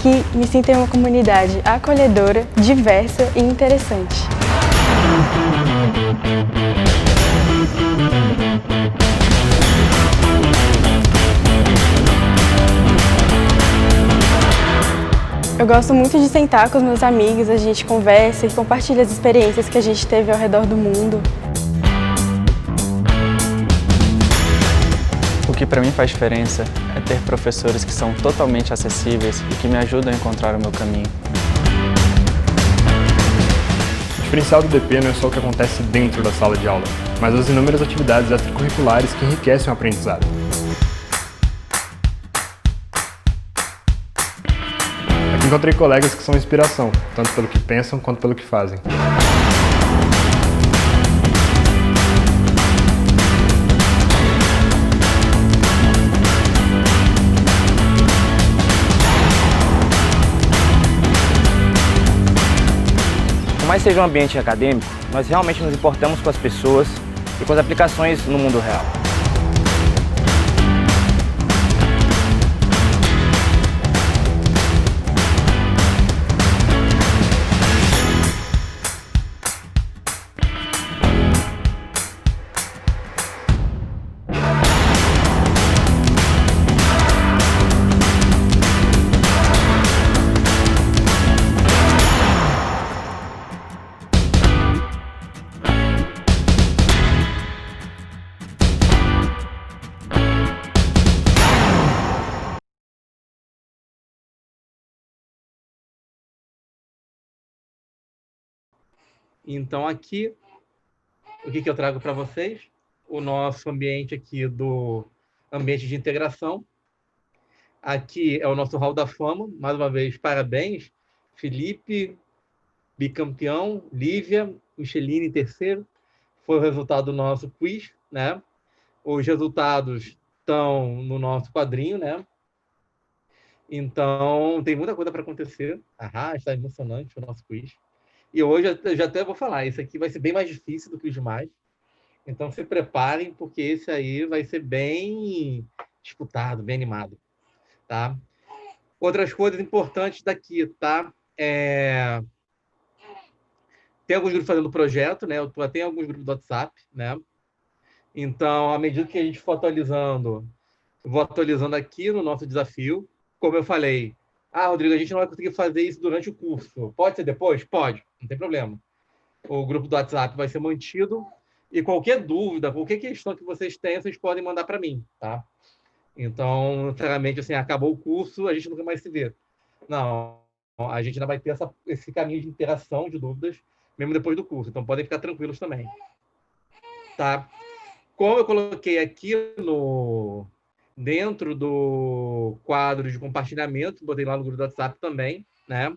Aqui me sinto em uma comunidade acolhedora, diversa e interessante. Eu gosto muito de sentar com os meus amigos, a gente conversa e compartilha as experiências que a gente teve ao redor do mundo. O que para mim faz diferença é ter professores que são totalmente acessíveis e que me ajudam a encontrar o meu caminho. O diferencial do DP não é só o que acontece dentro da sala de aula, mas as inúmeras atividades extracurriculares que enriquecem o aprendizado. Aqui encontrei colegas que são inspiração, tanto pelo que pensam quanto pelo que fazem. Por mais seja um ambiente acadêmico, nós realmente nos importamos com as pessoas e com as aplicações no mundo real. Então aqui, o que eu trago para vocês? O nosso ambiente aqui do ambiente de integração. Aqui é o nosso Hall da Fama. Mais uma vez, parabéns. Felipe, bicampeão. Lívia, Micheline, terceiro. Foi o resultado do nosso quiz, né? Os resultados estão no nosso quadrinho, né? Então, tem muita coisa para acontecer. Está emocionante o nosso quiz. E hoje eu já até vou falar, esse aqui vai ser bem mais difícil do que os demais. Então se preparem, porque esse aí vai ser bem disputado, bem animado. Tá? Outras coisas importantes daqui, tá? Tem alguns grupos fazendo projeto, né? Eu tenho alguns grupos do WhatsApp, né? Então, à medida que a gente for atualizando, eu vou atualizando aqui no nosso desafio. Como eu falei, Rodrigo, a gente não vai conseguir fazer isso durante o curso. Pode ser depois? Pode, não tem problema. O grupo do WhatsApp vai ser mantido e qualquer dúvida, qualquer questão que vocês tenham, vocês podem mandar para mim, tá? Então, sinceramente, assim, acabou o curso, a gente nunca mais se vê. Não, a gente ainda vai ter esse caminho de interação, de dúvidas, mesmo depois do curso. Então, podem ficar tranquilos também. Tá? Como eu coloquei aqui dentro do quadro de compartilhamento, botei lá no grupo do WhatsApp também, né?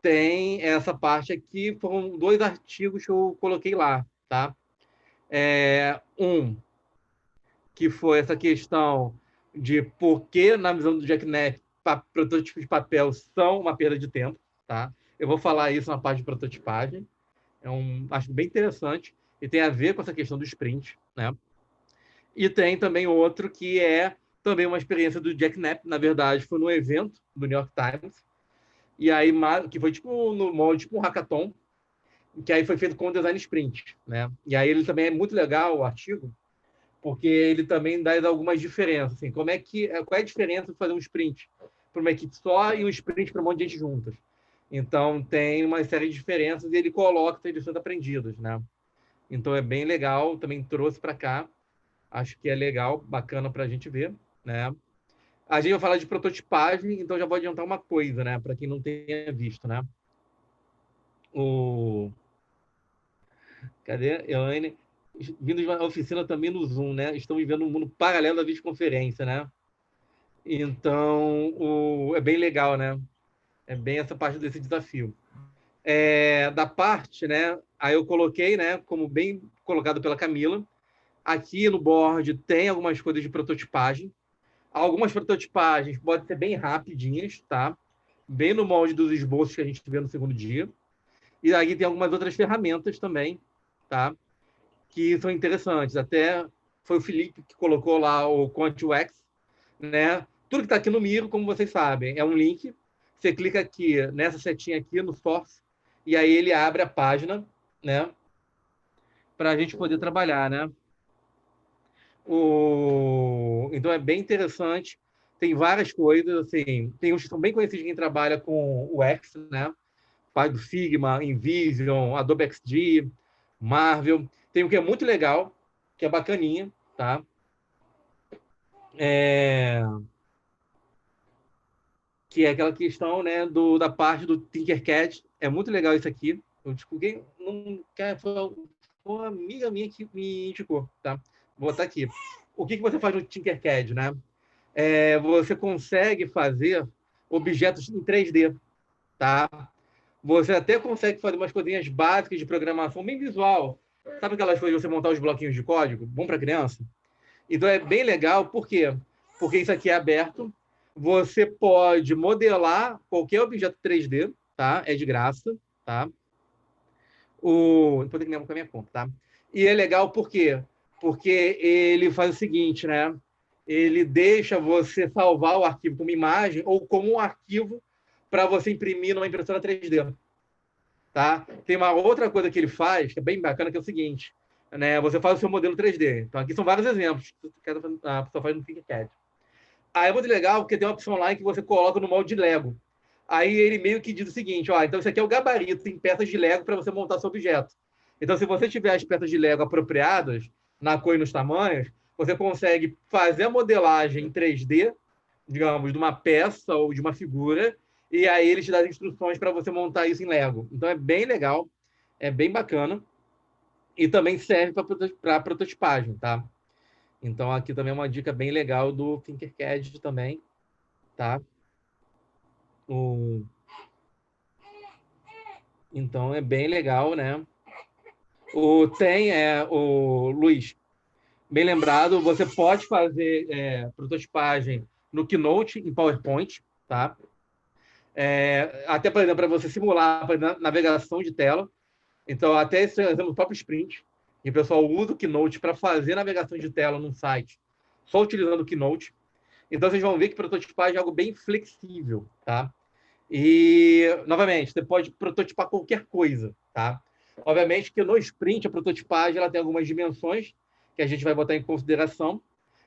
Tem essa parte aqui, foram 2 artigos que eu coloquei lá, tá? Que foi essa questão de por que, na visão do Jack Knapp, prototipos de papel são uma perda de tempo, tá? Eu vou falar isso na parte de prototipagem. Acho bem interessante e tem a ver com essa questão do sprint, né? E tem também outro que é também uma experiência do Jack Knapp, na verdade, foi no evento do New York Times, e aí que foi tipo no molde, tipo um hackathon, que aí foi feito com design sprint, né? E aí ele também é muito legal o artigo, porque ele também dá algumas diferenças, assim, qual é a diferença de fazer um sprint para uma equipe só e um sprint para um monte de gente juntas. Então tem uma série de diferenças e ele coloca as lições aprendidas, né? Então é bem legal, também trouxe para cá, acho que é legal, bacana para a gente ver, né? A gente vai falar de prototipagem, então já vou adiantar uma coisa, né? Para quem não tenha visto, né? Cadê? Elaine? Vindo de uma oficina também no Zoom, né? Estamos vivendo um mundo paralelo da videoconferência, né? Então, é bem legal, né? É bem essa parte desse desafio. Da parte, né? Aí eu coloquei, né? Como bem colocado pela Camila. Aqui no board tem algumas coisas de prototipagem. Algumas prototipagens podem ser bem rapidinhas, tá? Bem no molde dos esboços que a gente vê no segundo dia. E aí tem algumas outras ferramentas também, tá? Que são interessantes. Até foi o Felipe que colocou lá o Quant UX, né? Tudo que está aqui no Miro, como vocês sabem, é um link. você clica aqui, nessa setinha aqui, no Source, e aí ele abre a página, né? Para a gente poder trabalhar, né? Então, é bem interessante. Tem várias coisas, assim, tem uns que são bem conhecidos quem trabalha com o X, né? Faz do Figma, InVision, Adobe XD, Marvel. Tem um que é muito legal, que é bacaninha, tá? Que é aquela questão, né, da parte do Tinkercad. É muito legal isso aqui. Eu quem não quer, foi uma amiga minha que me indicou, tá? Vou botar aqui. O que você faz no Tinkercad, né? Você consegue fazer objetos em 3D, tá? Você até consegue fazer umas coisinhas básicas de programação bem visual. Sabe aquelas coisas de você montar os bloquinhos de código? Bom para criança? Então é bem legal, por quê? Porque isso aqui é aberto. Você pode modelar qualquer objeto 3D, tá? É de graça, tá? Depois tem que lembrar com a minha conta, tá? E é legal por quê? Porque ele faz o seguinte, né? Ele deixa você salvar o arquivo como imagem ou como um arquivo para você imprimir numa impressora 3D. Tá? Tem uma outra coisa que ele faz, que é bem bacana, que é o seguinte, né? Você faz o seu modelo 3D. Então, aqui são vários exemplos que a pessoa faz no Tinkercad. Aí é muito legal, porque tem uma opção lá em que você coloca no molde de Lego. Aí ele meio que diz o seguinte, ó, então isso aqui é o gabarito, tem peças de Lego para você montar seu objeto. Então, se você tiver as peças de Lego apropriadas, na cor e nos tamanhos, você consegue fazer a modelagem em 3D, digamos, de uma peça ou de uma figura, e aí ele te dá as instruções para você montar isso em Lego. Então, é bem legal, é bem bacana, e também serve para prototipagem, tá? Então, aqui também é uma dica bem legal do Tinkercad também, tá? Então, é bem legal, né? O Luiz, bem lembrado, você pode fazer prototipagem no Keynote, em PowerPoint, tá? Até, por exemplo, para você simular a navegação de tela. Então, até esse exemplo do próprio Sprint, e o pessoal usa o Keynote para fazer navegação de tela num site, só utilizando o Keynote. Então, vocês vão ver que prototipagem é algo bem flexível, tá? E, novamente, você pode prototipar qualquer coisa, tá? Obviamente que no Sprint, a prototipagem ela tem algumas dimensões que a gente vai botar em consideração,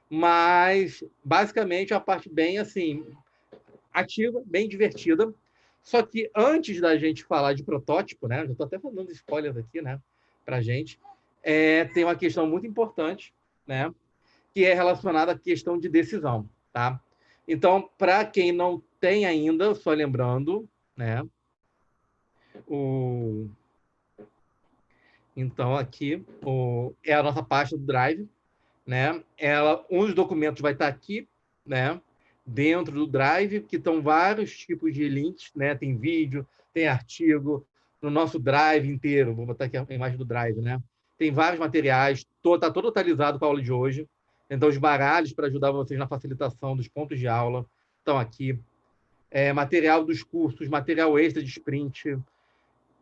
mas, basicamente, é uma parte bem, assim, ativa, bem divertida. Só que antes da gente falar de protótipo, né? Já estou até dando spoilers aqui, né? Para a gente. Tem uma questão muito importante, né? Que é relacionada à questão de decisão, tá? Então, para quem não tem ainda, só lembrando, né? Então, aqui é a nossa pasta do Drive, né? Um dos documentos vai estar aqui, né? Dentro do Drive, que estão vários tipos de links, né? Tem vídeo, tem artigo, no nosso Drive inteiro. Vou botar aqui a imagem do Drive, né? Tem vários materiais, está todo atualizado com a aula de hoje. Então, os baralhos para ajudar vocês na facilitação dos pontos de aula estão aqui. Material dos cursos, material extra de sprint.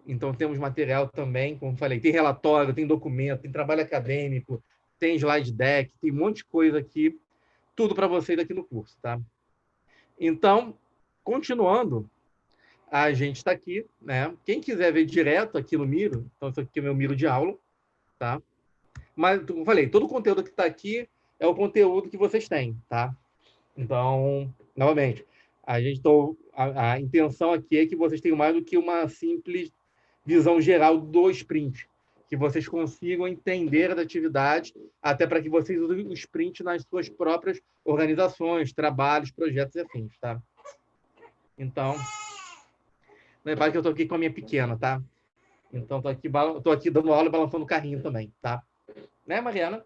Então, temos material também, como falei, tem relatório, tem documento, tem trabalho acadêmico, tem slide deck, tem um monte de coisa aqui, tudo para vocês aqui no curso, tá? Então, continuando, a gente está aqui, né? Quem quiser ver direto aqui no Miro, então isso aqui é o meu Miro de aula, tá? Mas, como eu falei, todo o conteúdo que está aqui é o conteúdo que vocês têm, tá? Então, novamente, a intenção aqui é que vocês tenham mais do que uma simples visão geral do sprint, que vocês consigam entender as atividades, até para que vocês usem o sprint nas suas próprias organizações, trabalhos, projetos e afins, tá? Então, lembre que eu estou aqui com a minha pequena, tá? Então, estou aqui dando aula e balançando o carrinho também, tá? Né, Mariana?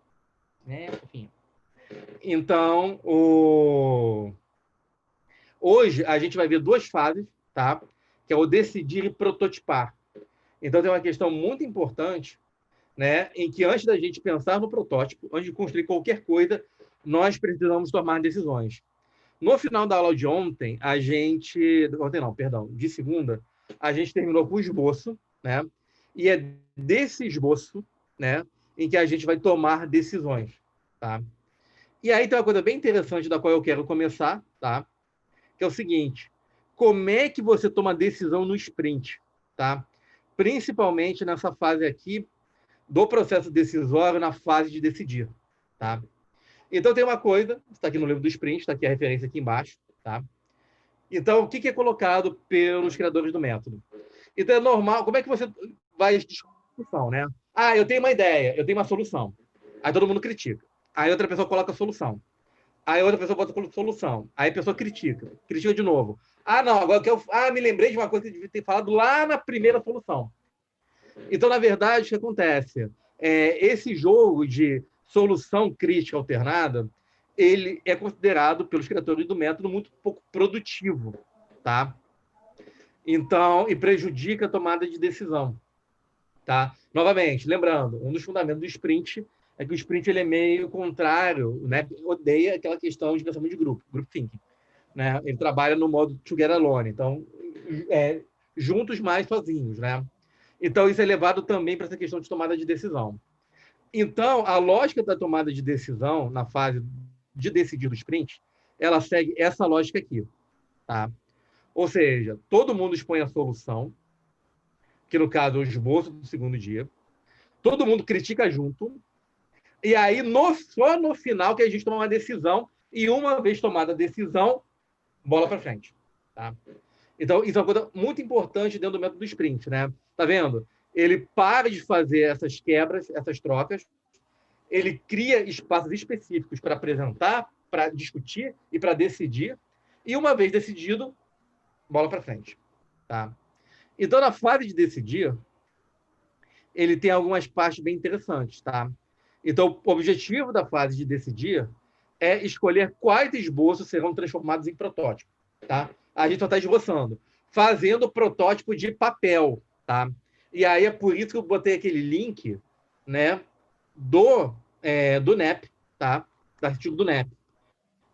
Fofinho. Então, hoje a gente vai ver duas fases, tá? Que é o decidir e prototipar. Então, tem uma questão muito importante, né? Em que antes da gente pensar no protótipo, antes de construir qualquer coisa, nós precisamos tomar decisões. No final da aula de ontem, de segunda, a gente terminou com o esboço, né? E é desse esboço, né, em que a gente vai tomar decisões, tá? E aí tem uma coisa bem interessante da qual eu quero começar, tá? Que é o seguinte: como é que você toma decisão no sprint, tá? Principalmente nessa fase aqui do processo decisório, na fase de decidir, tá? Então, tem uma coisa, está aqui no livro do sprint, está aqui a referência aqui embaixo, tá? Então, o que é colocado pelos criadores do método? Então, é normal, como é que você vai discussão, né? Ah, eu tenho uma ideia, eu tenho uma solução. Aí todo mundo critica. Aí outra pessoa coloca a solução. Aí outra pessoa bota a solução. Aí a pessoa critica. Critica de novo. Ah, não, agora que eu... Ah, me lembrei de uma coisa que eu devia ter falado lá na primeira solução. Então, na verdade, o que acontece? Esse jogo de solução crítica alternada, ele é considerado pelos criadores do método muito pouco produtivo, tá? Então, e prejudica a tomada de decisão, tá? Novamente, lembrando, um dos fundamentos do sprint é que o sprint ele é meio contrário, né? Odeia aquela questão de pensamento de grupo, group thinking, né? Ele trabalha no modo together alone, então juntos mais sozinhos, né? Então isso é levado também para essa questão de tomada de decisão. Então a lógica da tomada de decisão na fase de decidir do sprint, ela segue essa lógica aqui, tá? Ou seja, todo mundo expõe a solução, que no caso é o esboço do segundo dia, todo mundo critica junto, e aí só no final que a gente toma uma decisão, e uma vez tomada a decisão, bola para frente, tá? Então, isso é uma coisa muito importante dentro do método do sprint, né? Tá vendo? Ele para de fazer essas quebras, essas trocas, ele cria espaços específicos para apresentar, para discutir e para decidir, e uma vez decidido, bola para frente, tá? Então, na fase de decidir, ele tem algumas partes bem interessantes, tá? Então, o objetivo da fase de decidir é escolher quais esboços serão transformados em protótipo, tá? A gente só está esboçando, fazendo protótipo de papel, tá? E aí é por isso que eu botei aquele link, né, do NEP, tá? Do artigo do NEP.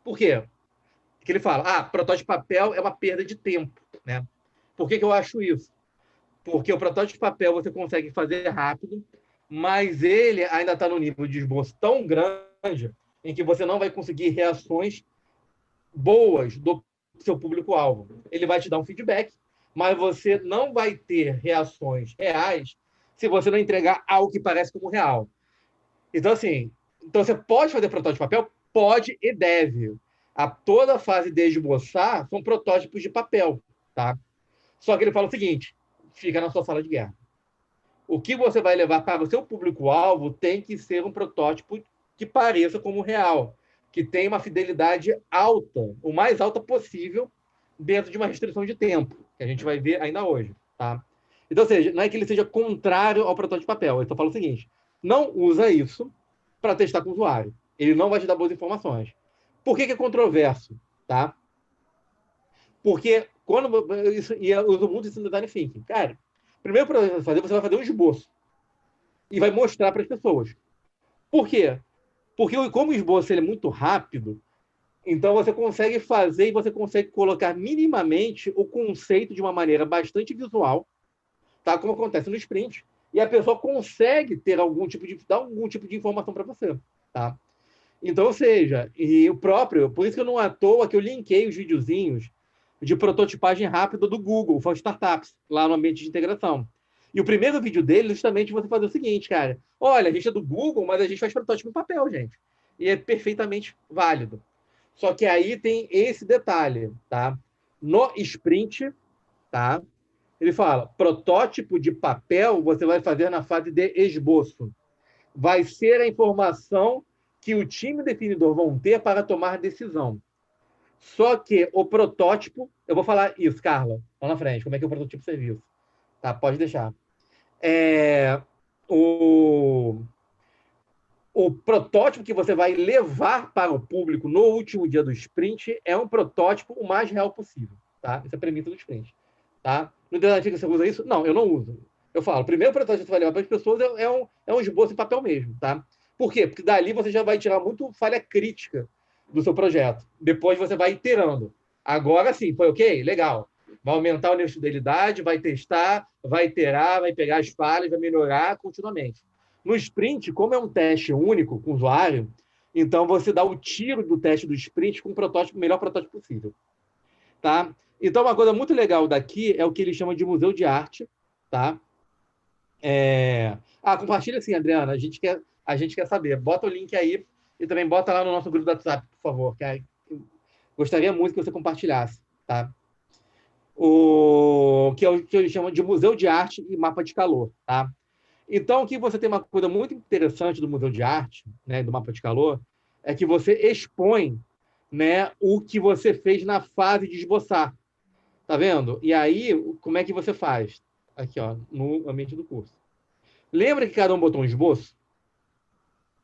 Por quê? Porque ele fala, protótipo de papel é uma perda de tempo, né? Por que eu acho isso? Porque o protótipo de papel você consegue fazer rápido, mas ele ainda está no nível de esboço tão grande em que você não vai conseguir reações boas do seu público-alvo. Ele vai te dar um feedback, mas você não vai ter reações reais se você não entregar algo que parece como real. Então, assim, você pode fazer protótipo de papel? Pode e deve. Toda a fase de esboçar são protótipos de papel, tá? Só que ele fala o seguinte, fica na sua sala de guerra. O que você vai levar para o seu público-alvo tem que ser um protótipo que pareça como real, que tenha uma fidelidade alta, o mais alta possível, dentro de uma restrição de tempo, que a gente vai ver ainda hoje, tá? Então, ou seja, não é que ele seja contrário ao protótipo de papel. Ele só fala o seguinte, não usa isso para testar com o usuário. Ele não vai te dar boas informações. Por que é controverso, tá? Porque quando eu uso muito isso no design thinking. Cara, primeiro para fazer, você vai fazer um esboço e vai mostrar para as pessoas. Por quê? Porque como o esboço ele é muito rápido, então você consegue fazer e você consegue colocar minimamente o conceito de uma maneira bastante visual, tá? Como acontece no sprint, e a pessoa consegue ter dar algum tipo de informação para você, tá? Então, ou seja, e o próprio, por isso que eu não à toa que eu linkei os videozinhos de prototipagem rápida do Google, for Startups, lá no ambiente de integração. E o primeiro vídeo dele, justamente, você fazer o seguinte, cara, olha, a gente é do Google, mas a gente faz protótipo em papel, gente. E é perfeitamente válido. Só que aí tem esse detalhe, tá? No sprint, tá? Ele fala, protótipo de papel você vai fazer na fase de esboço. Vai ser a informação que o time definidor vão ter para tomar decisão. Só que o protótipo... Eu vou falar isso, Carla, lá na frente, como é que é o protótipo de serviço. Tá, pode deixar. O protótipo que você vai levar para o público no último dia do sprint é um protótipo o mais real possível. Tá? Essa é a premissa do sprint. Tá? No design thinking você usa isso? Não, eu não uso. Eu falo, o primeiro protótipo que você vai levar para as pessoas é um esboço em papel mesmo. Tá? Por quê? Porque dali você já vai tirar muito falha crítica do seu projeto. Depois você vai iterando. Agora sim, foi ok? Legal. Vai aumentar a nível de fidelidade, vai testar, vai iterar, vai pegar as falhas, vai melhorar continuamente. No sprint, como é um teste único com o usuário, então você dá o tiro do teste do sprint com o melhor protótipo possível. Tá? Então, uma coisa muito legal daqui é o que eles chamam de museu de arte, tá? Compartilha assim, Adriana, a gente quer saber. Bota o link aí e também bota lá no nosso grupo do WhatsApp, por favor, gostaria muito que você compartilhasse, tá? O que eles chamam de museu de arte e mapa de calor, tá? Então, aqui você tem uma coisa muito interessante do museu de arte, né, do mapa de calor, é que você expõe, né, o que você fez na fase de esboçar. Tá vendo? E aí, como é que você faz? Aqui, ó, no ambiente do curso. Lembra que cada um botou um esboço?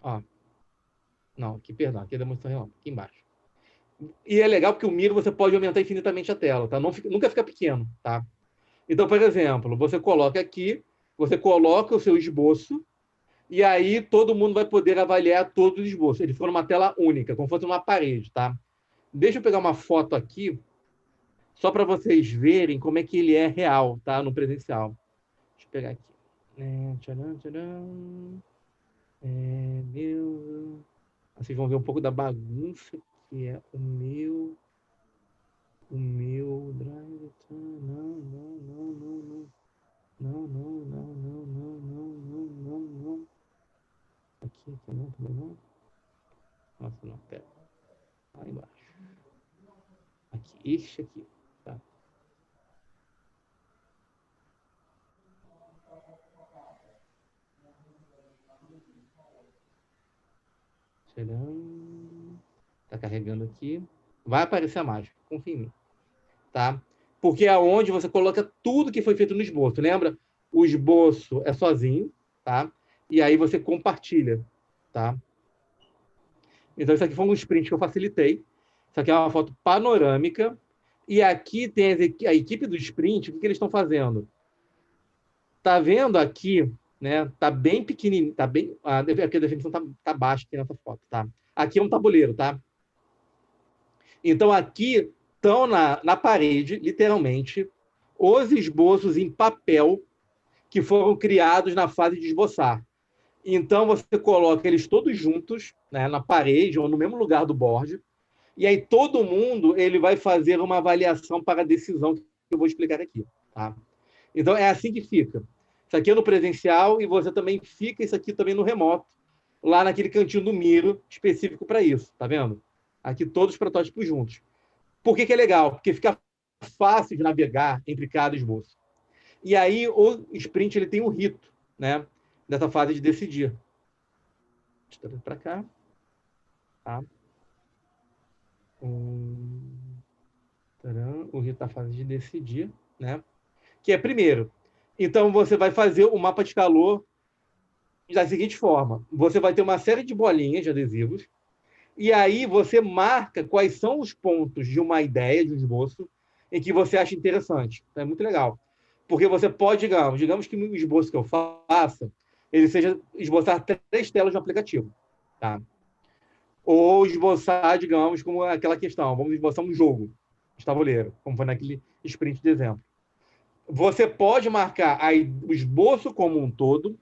Ó. Não, aqui, perdão, aqui é demonstração, aqui embaixo. E é legal porque o Miro você pode aumentar infinitamente a tela, tá? Nunca fica pequeno, tá? Então, por exemplo, você coloca aqui, você coloca o seu esboço, e aí todo mundo vai poder avaliar todos os esboços. Ele ficou numa tela única, como se fosse uma parede, tá? Deixa eu pegar uma foto aqui, só para vocês verem como é que ele é real, tá? No presencial. Deixa eu pegar aqui. Tcharam, tcharam. Vocês vão ver um pouco da bagunça que é o meu drive. Não. Aqui não, também não. Nossa, não, pera. Lá embaixo. Aqui, este aqui, tá? Tá carregando aqui. Vai aparecer a mágica, confia em mim. Tá? Porque é onde você coloca tudo que foi feito no esboço. Lembra? O esboço é sozinho, tá? E aí você compartilha, tá? Então, isso aqui foi um sprint que eu facilitei. Isso aqui é uma foto panorâmica. E aqui tem a equipe do sprint, o que eles estão fazendo? Tá vendo aqui, né? Tá bem pequenininho, tá bem... Aqui a definição tá baixa aqui nessa foto, tá? Aqui é um tabuleiro, tá? Então, aqui estão na parede, literalmente, os esboços em papel que foram criados na fase de esboçar. Então, você coloca eles todos juntos, né, na parede ou no mesmo lugar do board, e aí todo mundo ele vai fazer uma avaliação para a decisão que eu vou explicar aqui. Tá? Então, é assim que fica. Isso aqui é no presencial e você também fica isso aqui também no remoto, lá naquele cantinho do Miro, específico para isso. Tá vendo? Aqui todos os protótipos juntos. Por que é legal? Porque fica fácil de navegar entre cada esboço. E aí o sprint ele tem um rito, né? Dessa fase de decidir. Deixa eu trazer para cá. Tá? O rito da fase de decidir, né? Que é primeiro. Então você vai fazer o mapa de calor da seguinte forma: você vai ter uma série de bolinhas de adesivos. E aí você marca quais são os pontos de uma ideia, de um esboço, em que você acha interessante. É muito legal. Porque você pode, digamos que no esboço que eu faça, ele seja esboçar 3 telas de um aplicativo. Tá? Ou esboçar, digamos, como aquela questão. Vamos esboçar um jogo de tabuleiro, como foi naquele sprint de exemplo. Você pode marcar o esboço como um todo,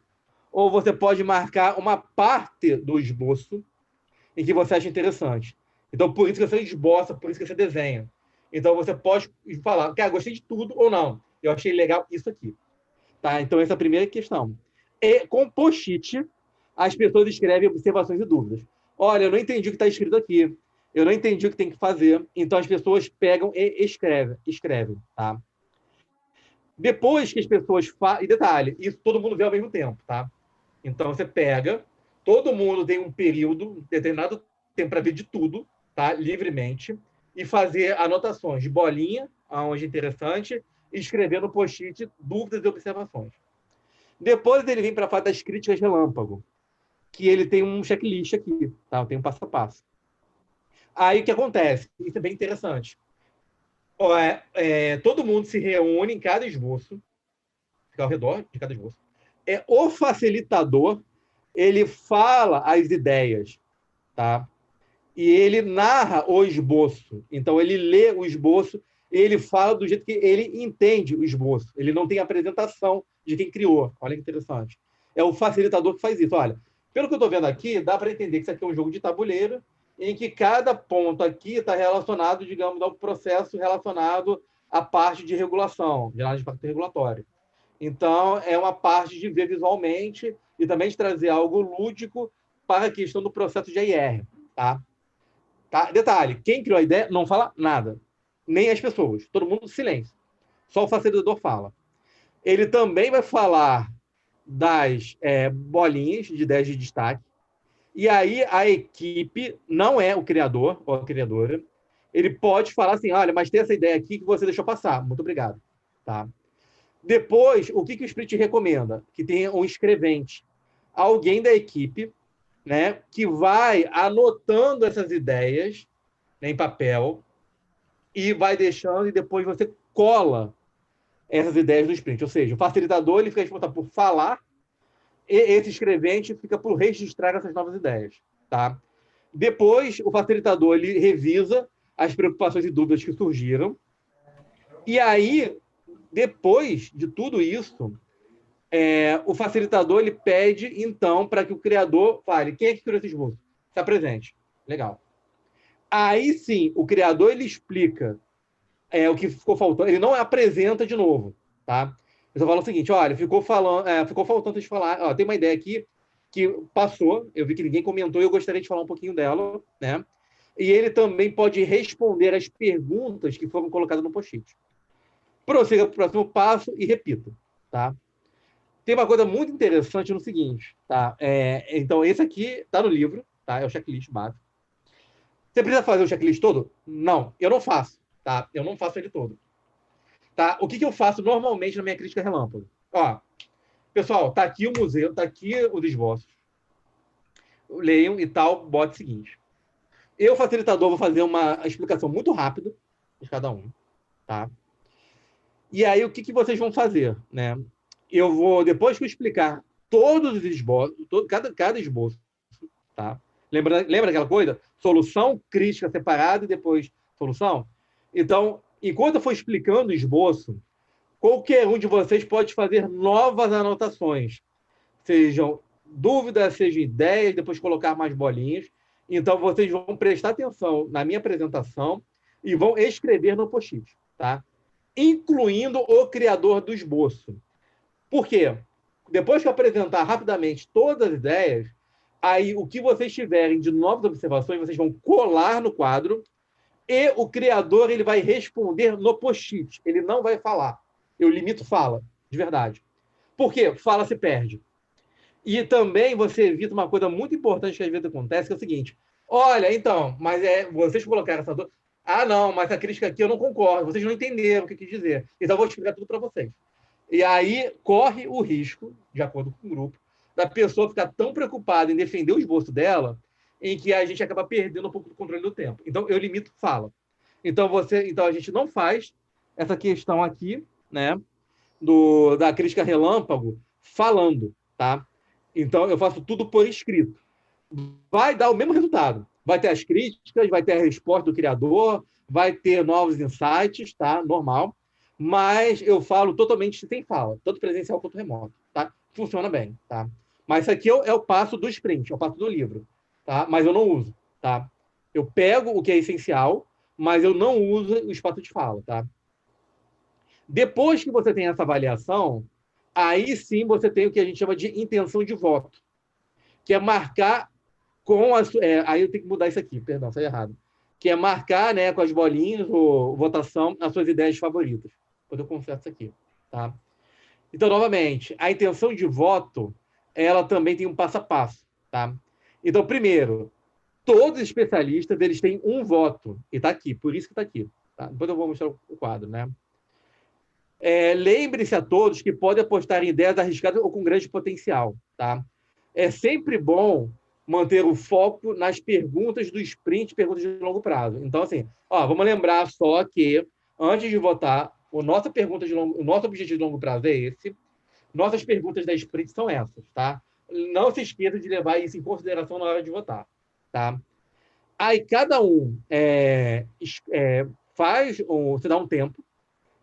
ou você pode marcar uma parte do esboço em que você acha interessante. Então, por isso que você esboça, por isso que você desenha. Então, você pode falar, cara, gostei de tudo ou não. Eu achei legal isso aqui. Tá? Então, essa é a primeira questão. E, com post-it, as pessoas escrevem observações e dúvidas. Olha, eu não entendi o que está escrito aqui. Eu não entendi o que tem que fazer. Então, as pessoas pegam e escrevem. Tá? Depois que as pessoas fazem... E detalhe, isso todo mundo vê ao mesmo tempo. Tá? Então, você pega... Todo mundo tem um período, determinado tempo para ver de tudo, tá? Livremente, e fazer anotações de bolinha, aonde é interessante, e escrever no post-it dúvidas e observações. Depois ele vem para a fase das críticas relâmpago, que ele tem um checklist aqui, tá? Tem um passo a passo. Aí o que acontece? Isso é bem interessante. Todo mundo se reúne em cada esboço, fica ao redor de cada esboço. O facilitador ele fala as ideias, tá? E ele narra o esboço. Então, ele lê o esboço e ele fala do jeito que ele entende o esboço. Ele não tem apresentação de quem criou. Olha que interessante. É o facilitador que faz isso. Olha, pelo que eu estou vendo aqui, dá para entender que isso aqui é um jogo de tabuleiro em que cada ponto aqui está relacionado, digamos, ao processo relacionado a parte de regulação, de análise de impacto regulatório. Então, é uma parte de ver visualmente e também de trazer algo lúdico para a questão do processo de AIR. Tá? Detalhe, quem criou a ideia não fala nada, nem as pessoas, todo mundo silêncio. Só o facilitador fala. Ele também vai falar das bolinhas de ideias de destaque, e aí a equipe não é o criador ou a criadora, ele pode falar assim, olha, mas tem essa ideia aqui que você deixou passar, muito obrigado. Tá? Depois, o que o Sprint recomenda? Que tenha um escrevente, alguém da equipe, né, que vai anotando essas ideias, né, em papel e vai deixando, e depois você cola essas ideias no sprint. Ou seja, o facilitador ele fica responsável por falar e esse escrevente fica por registrar essas novas ideias. Tá? Depois, o facilitador ele revisa as preocupações e dúvidas que surgiram. E aí, depois de tudo isso, o facilitador ele pede, então, para que o criador fale quem é que criou esse esboço? Se apresente. Legal. Aí sim, o criador ele explica o que ficou faltando. Ele não apresenta de novo. Tá? Eu só falo o seguinte, olha, ficou faltando de falar, ó, tem uma ideia aqui que passou, eu vi que ninguém comentou e eu gostaria de falar um pouquinho dela, né? E ele também pode responder as perguntas que foram colocadas no post-it. Prossiga para o próximo passo e repita. Tá? Tem uma coisa muito interessante no seguinte, tá? Então, esse aqui está no livro, tá? É o checklist básico. Você precisa fazer o checklist todo? Não, eu não faço, tá? Eu não faço ele todo. Tá? O que eu faço normalmente na minha crítica relâmpago? Ó, pessoal, tá aqui o museu, tá aqui os esboços. Leiam e tal, bote o seguinte. Eu, facilitador, vou fazer uma explicação muito rápida de cada um, tá? E aí, o que vocês vão fazer, né? Eu vou, depois que eu explicar todos os esboços, cada esboço, tá? Lembra daquela coisa? Solução, crítica separada e depois solução? Então, enquanto eu for explicando o esboço, qualquer um de vocês pode fazer novas anotações. Sejam dúvidas, sejam ideias, depois colocar mais bolinhas. Então, vocês vão prestar atenção na minha apresentação e vão escrever no post-it, tá? Incluindo o criador do esboço. Por quê? Depois que eu apresentar rapidamente todas as ideias, aí o que vocês tiverem de novas observações, vocês vão colar no quadro e o criador ele vai responder no post-it. Ele não vai falar. Eu limito fala, de verdade. Por quê? Fala se perde. E também você evita uma coisa muito importante que às vezes acontece, que é o seguinte, olha, então, mas vocês colocaram essa dor... Ah, não, mas a crítica aqui eu não concordo, vocês não entenderam o que eu quis dizer. Então eu vou explicar tudo para vocês. E aí corre o risco, de acordo com o grupo, da pessoa ficar tão preocupada em defender o esboço dela, em que a gente acaba perdendo um pouco do controle do tempo. Então, eu limito fala. Então, a gente não faz essa questão aqui, né, da crítica relâmpago falando, tá? Então, eu faço tudo por escrito. Vai dar o mesmo resultado. Vai ter as críticas, vai ter a resposta do criador, vai ter novos insights, tá? Normal. Mas eu falo totalmente sem fala, tanto presencial quanto remoto, tá? Funciona bem, tá? Mas isso aqui é o passo do sprint, é o passo do livro, tá? Mas eu não uso, tá? Eu pego o que é essencial, mas eu não uso o espaço de fala, tá? Depois que você tem essa avaliação, aí sim você tem o que a gente chama de intenção de voto, que é marcar com aí eu tenho que mudar isso aqui, perdão, foi errado. Que é marcar, né, com as bolinhas ou votação as suas ideias favoritas. Depois eu confesso aqui, tá? Então, novamente, a intenção de voto, ela também tem um passo a passo, tá? Então, primeiro, todos os especialistas, eles têm um voto, e está aqui, por isso que está aqui. Tá? Depois eu vou mostrar o quadro, né? Lembre-se a todos que podem apostar em ideias arriscadas ou com grande potencial, tá? É sempre bom manter o foco nas perguntas do sprint, perguntas de longo prazo. Então, assim, vamos lembrar só que, antes de votar, o nosso objetivo de longo prazo é esse, nossas perguntas da sprint são essas, tá? Não se esqueça de levar isso em consideração na hora de votar, tá? Aí, cada um você dá um tempo,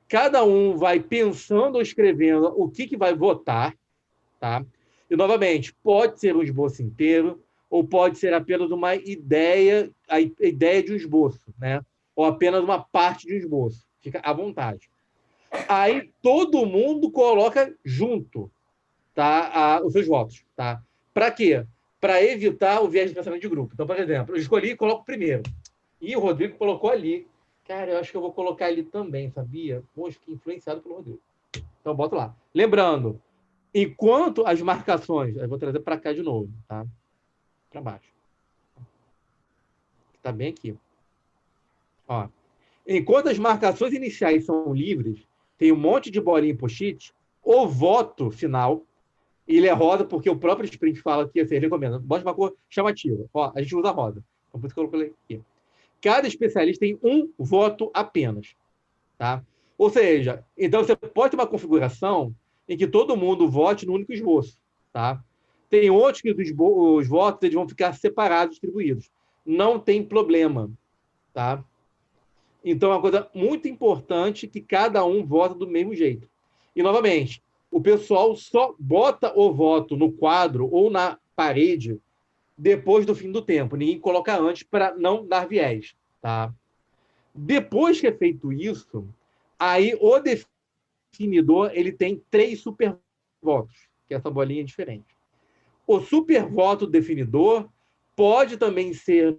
cada um vai pensando ou escrevendo o que vai votar, tá? E, novamente, pode ser um esboço inteiro, ou pode ser apenas uma ideia, a ideia de um esboço, né? Ou apenas uma parte de um esboço. Fica à vontade. Aí todo mundo coloca junto, tá, os seus votos. Tá? Para quê? Para evitar o viés de pensamento de grupo. Então, por exemplo, eu escolhi e coloco primeiro. E o Rodrigo colocou ali. Cara, eu acho que eu vou colocar ali também, sabia? Poxa, fiquei influenciado pelo Rodrigo. Então, boto lá. Lembrando, enquanto as marcações... Eu vou trazer para cá de novo, tá? Para baixo. Tá bem aqui. Ó. Enquanto as marcações iniciais são livres, tem um monte de bolinha em post-it, o voto final, ele é rosa, porque o próprio sprint fala que assim, recomenda. Bote uma cor chamativa. Ó, a gente usa rosa. Então, por isso que eu coloquei aqui. Cada especialista tem um voto apenas. Tá? Ou seja, então você pode ter uma configuração em que todo mundo vote no único esboço. Tá? Tem outros que os votos eles vão ficar separados, distribuídos. Não tem problema. Tá? Então, é uma coisa muito importante que cada um vota do mesmo jeito. E, novamente, o pessoal só bota o voto no quadro ou na parede depois do fim do tempo. Ninguém coloca antes para não dar viés. Tá? Depois que é feito isso, aí o definidor ele tem 3 supervotos, que essa bolinha é diferente. O supervoto definidor pode também ser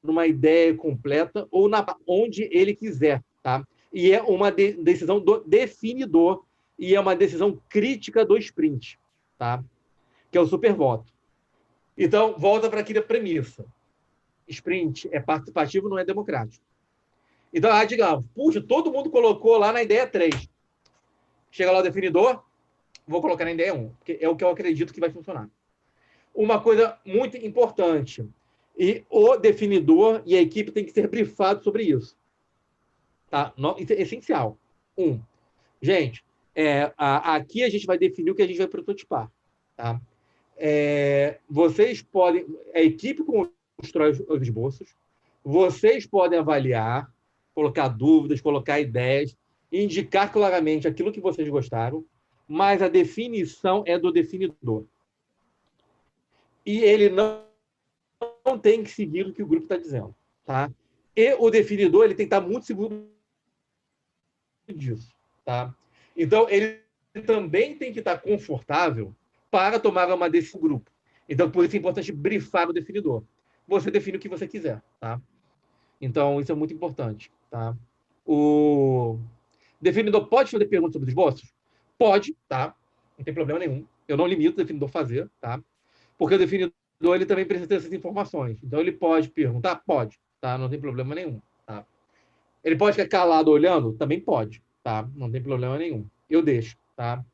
numa ideia completa ou onde ele quiser, tá? E é uma decisão do definidor e é uma decisão crítica do sprint, tá? Que é o supervoto. Então, volta para aquela premissa. Sprint é participativo, não é democrático. Então, digamos, puxa, todo mundo colocou lá na ideia 3. Chega lá o definidor, vou colocar na ideia 1, porque é o que eu acredito que vai funcionar. Uma coisa muito importante, e o definidor e a equipe tem que ser brifados sobre isso. Tá? Isso é essencial. Gente, aqui a gente vai definir o que a gente vai prototipar. Tá? Vocês podem... A equipe constrói os esboços, vocês podem avaliar, colocar dúvidas, colocar ideias, indicar claramente aquilo que vocês gostaram, mas a definição é do definidor. E ele não tem que seguir o que o grupo está dizendo. Tá? E o definidor ele tem que estar muito seguro disso. Tá? Então, ele também tem que estar confortável para tomar uma decisão do grupo. Então, por isso é importante brifar o definidor. Você define o que você quiser. Tá? Então, isso é muito importante. Tá? O definidor pode fazer perguntas sobre os esboços? Pode, tá? Não tem problema nenhum. Eu não limito o definidor a fazer, tá? Porque o definidor ele também precisa ter essas informações. Então, ele pode perguntar? Pode, tá? Não tem problema nenhum, tá? Ele pode ficar calado olhando? Também pode, tá? Não tem problema nenhum. Eu deixo, tá?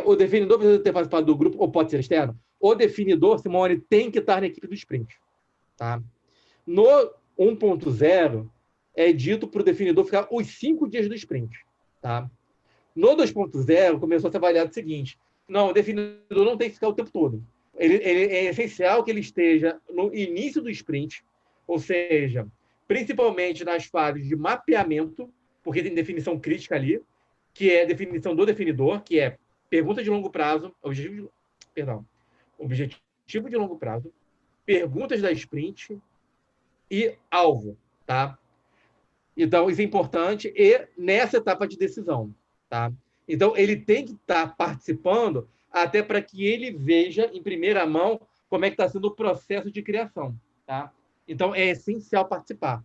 O definidor precisa ter participado do grupo ou pode ser externo? O definidor, Simone, tem que estar na equipe do sprint, tá? No 1.0, é dito para o definidor ficar os 5 dias do sprint, tá? No 2.0, começou a ser avaliado o seguinte, não, o definidor não tem que ficar o tempo todo. Ele é essencial que ele esteja no início do sprint, ou seja, principalmente nas fases de mapeamento, porque tem definição crítica ali, que é a definição do definidor, que é pergunta de longo prazo, objetivo de longo prazo, perguntas da sprint e alvo, tá? Então, isso é importante e nessa etapa de decisão, tá? Então, ele tem que estar participando até para que ele veja em primeira mão como é que está sendo o processo de criação, tá? Então, é essencial participar,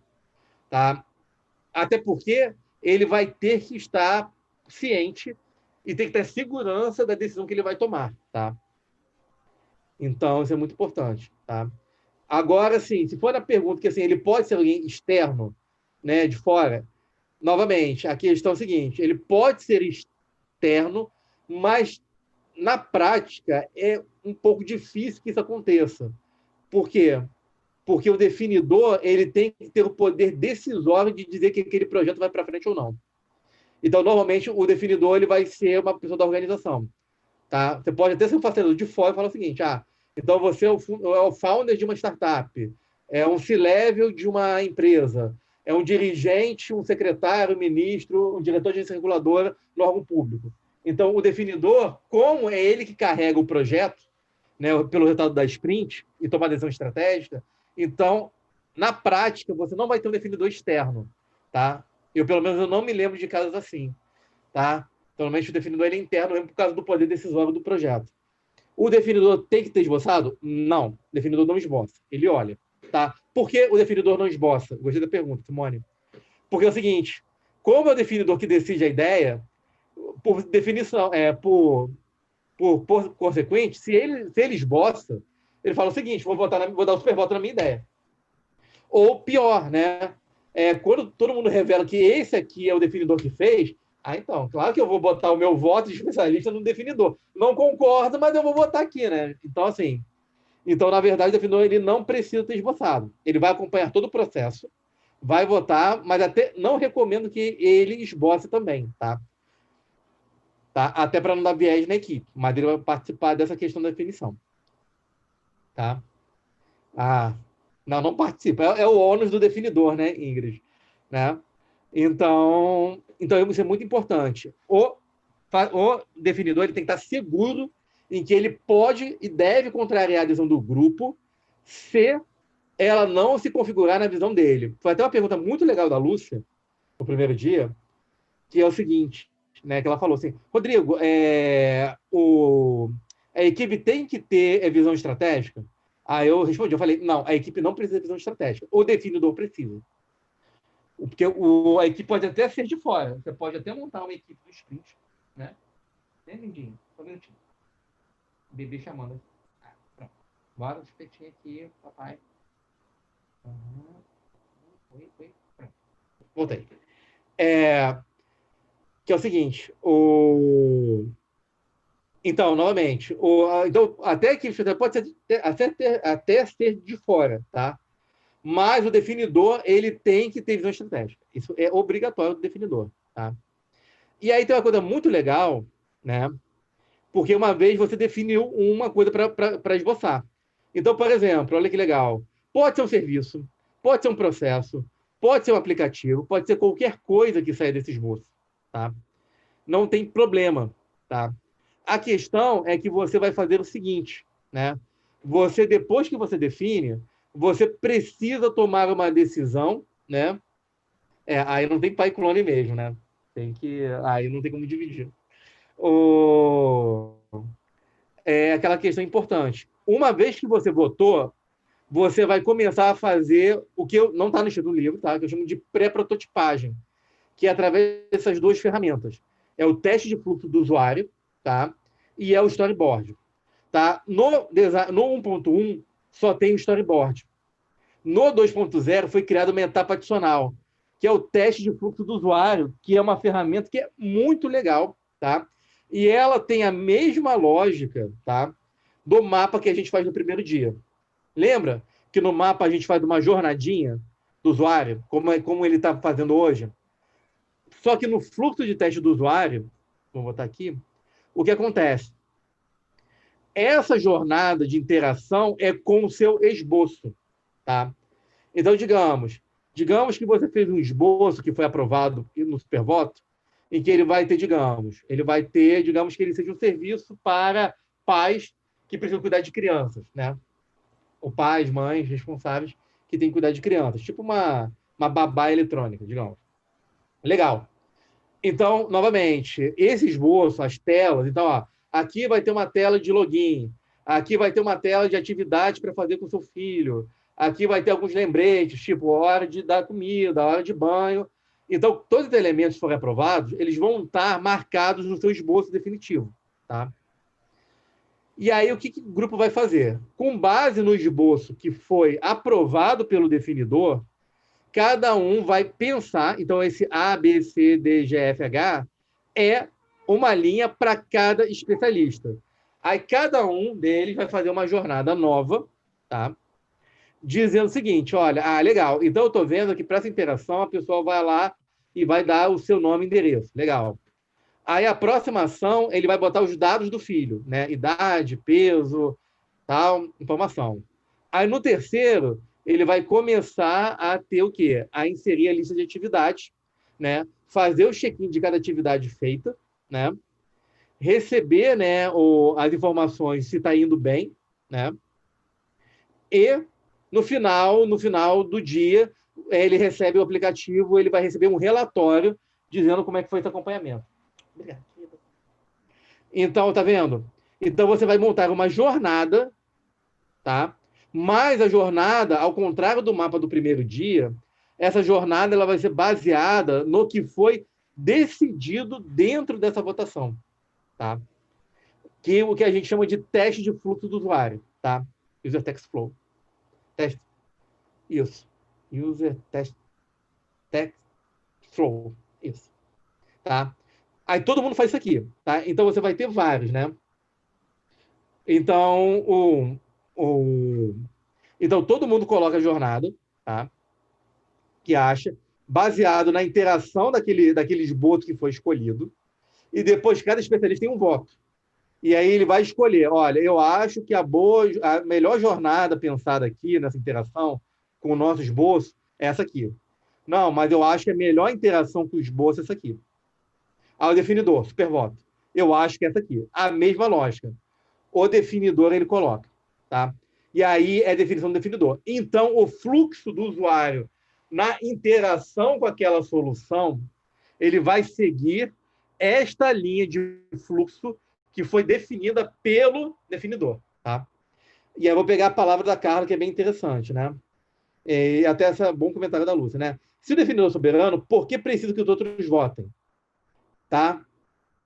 tá? Até porque ele vai ter que estar ciente e tem que ter segurança da decisão que ele vai tomar, tá? Então, isso é muito importante, tá? Agora, sim, se for a pergunta que assim, ele pode ser alguém externo, né, de fora, novamente, a questão é a seguinte, ele pode ser externo, mas na prática é um pouco difícil que isso aconteça. Por quê? Porque o definidor ele tem que ter o poder decisório de dizer que aquele projeto vai para frente ou não. Então, normalmente, o definidor ele vai ser uma pessoa da organização. Tá? Você pode até ser um facilitador de fora e falar o seguinte, então você é o founder de uma startup, é um C-level de uma empresa, é um dirigente, um secretário, um ministro, um diretor de agência reguladora no órgão público. Então, o definidor, como é ele que carrega o projeto, né, pelo resultado da sprint e toma a decisão estratégica, então Na prática, você não vai ter um definidor externo, tá? Pelo menos, eu não me lembro de casos assim, tá? Normalmente, o definidor ele é interno mesmo por causa do poder decisório do projeto. O definidor tem que ter esboçado? Não. O definidor não esboça. Ele olha, tá? Por que o definidor não esboça? Gostei da pergunta, Simone. Porque é o seguinte, como é o definidor que decide a ideia, por definição, por consequente, se ele esboça, ele fala o seguinte, vou dar o supervoto na minha ideia. Ou pior, né? Quando todo mundo revela que esse aqui é o definidor que fez, então, claro que eu vou botar o meu voto de especialista no definidor. Não concordo, mas eu vou botar aqui, né? Então, assim, na verdade, o definidor ele não precisa ter esboçado. Ele vai acompanhar todo o processo, vai votar, mas até não recomendo que ele esboce também, tá? Até para não dar viés na equipe, mas ele vai participar dessa questão da definição. Tá? Não participa. É o ônus do definidor, né, Ingrid? Né? Então, isso é muito importante. O definidor ele tem que estar seguro em que ele pode e deve contrariar a adesão do grupo se ela não se configurar na visão dele. Foi até uma pergunta muito legal da Lúcia, no primeiro dia, que é o seguinte, né, que ela falou assim, Rodrigo, a equipe tem que ter visão estratégica? Aí eu respondi, eu falei, não, a equipe não precisa de visão estratégica, o definidor precisa. Porque a equipe pode até ser de fora, você pode até montar uma equipe do sprint, né? Lindinho, só um minutinho. Bebê chamando. Pronto. Bora o espetinho aqui, papai. Oi. Pronto. Voltei. Que é o seguinte, então, novamente, até que pode ser até ser de fora, tá? Mas o definidor, ele tem que ter visão estratégica. Isso é obrigatório do definidor, tá? E aí tem uma coisa muito legal, né? Porque uma vez você definiu uma coisa para esboçar. Então, por exemplo, olha que legal. Pode ser um serviço, pode ser um processo, pode ser um aplicativo, pode ser qualquer coisa que saia desse esboço, tá? Não tem problema, tá? A questão é que você vai fazer o seguinte, né? Depois que você define, você precisa tomar uma decisão, né? Aí não tem pai e clone mesmo, né? Aí não tem como dividir. É aquela questão importante. Uma vez que você votou, você vai começar a fazer o que não está no estilo do livro, tá? Que eu chamo de pré-prototipagem, que é através dessas duas ferramentas. É o teste de fluxo do usuário, tá? E é o storyboard. Tá? No 1.1, só tem o storyboard. No 2.0, foi criada uma etapa adicional, que é o teste de fluxo do usuário, que é uma ferramenta que é muito legal, tá? E ela tem a mesma lógica, tá? Do mapa que a gente faz no primeiro dia. Lembra que no mapa a gente faz uma jornadinha do usuário, como ele está fazendo hoje? Só que no fluxo de teste do usuário, vou botar aqui, o que acontece? Essa jornada de interação é com o seu esboço, tá? Então, digamos que você fez um esboço que foi aprovado no supervoto, em que ele vai ter, digamos que ele seja um serviço para pais que precisam cuidar de crianças, né? Ou pais, mães responsáveis que têm que cuidar de crianças, tipo uma babá eletrônica, digamos. Legal. Então, novamente, esse esboço, as telas, então, aqui vai ter uma tela de login, aqui vai ter uma tela de atividade para fazer com seu filho, aqui vai ter alguns lembretes, tipo hora de dar comida, hora de banho. Então, todos os elementos que forem aprovados, eles vão estar marcados no seu esboço definitivo, tá? E aí, o que o grupo vai fazer? Com base no esboço que foi aprovado pelo definidor, cada um vai pensar, então esse A, B, C, D, G, F, H é uma linha para cada especialista. Aí cada um deles vai fazer uma jornada nova, tá? Dizendo o seguinte, olha, legal, então eu estou vendo que para essa interação a pessoa vai lá e vai dar o seu nome e endereço, legal. Aí a próxima ação, ele vai botar os dados do filho, né? Idade, peso, tal, informação. Aí no terceiro, ele vai começar a ter o quê? A inserir a lista de atividades, né? Fazer o check-in de cada atividade feita, né? Receber, né, as informações se está indo bem, né? E No final do dia, ele recebe o aplicativo, ele vai receber um relatório dizendo como é que foi esse acompanhamento. Obrigado. Então, tá vendo? Então, você vai montar uma jornada, tá? Mas a jornada, ao contrário do mapa do primeiro dia, essa jornada ela vai ser baseada no que foi decidido dentro dessa votação, tá? Que é o que a gente chama de teste de fluxo do usuário, tá? User Text Flow. Teste. Isso. User Text Flow. Isso. Tá? Aí todo mundo faz isso aqui, tá? Então você vai ter vários, né? Então, então todo mundo coloca a jornada, tá? Que acha, baseado na interação daquele esboço que foi escolhido, e depois cada especialista tem um voto. E aí ele vai escolher, olha, eu acho que a melhor jornada pensada aqui nessa interação com o nosso esboço é essa aqui. Não, mas eu acho que a melhor interação com o esboço é essa aqui. Aí o definidor, supervoto. Eu acho que é essa aqui. A mesma lógica. O definidor ele coloca, tá? E aí é definição do definidor. Então, o fluxo do usuário na interação com aquela solução, ele vai seguir esta linha de fluxo que foi definida pelo definidor, tá? E aí eu vou pegar a palavra da Carla, que é bem interessante, né? E até esse bom comentário da Lúcia, né? Se o definidor é soberano, por que precisa que os outros votem? Tá?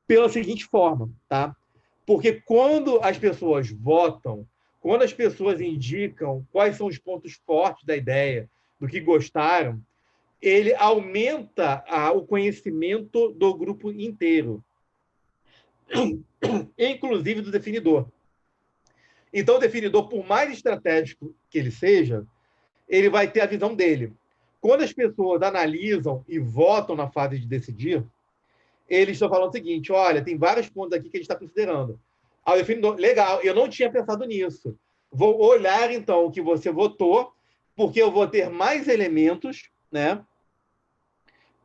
Pela seguinte forma, tá? Porque quando as pessoas votam, quando as pessoas indicam quais são os pontos fortes da ideia, do que gostaram, ele aumenta o conhecimento do grupo inteiro, inclusive do definidor. Então, o definidor, por mais estratégico que ele seja, ele vai ter a visão dele. Quando as pessoas analisam e votam na fase de decidir, eles estão falando o seguinte, olha, tem vários pontos aqui que a gente está considerando. Aí o definidor, legal, eu não tinha pensado nisso. Vou olhar, então, o que você votou, porque eu vou ter mais elementos, né,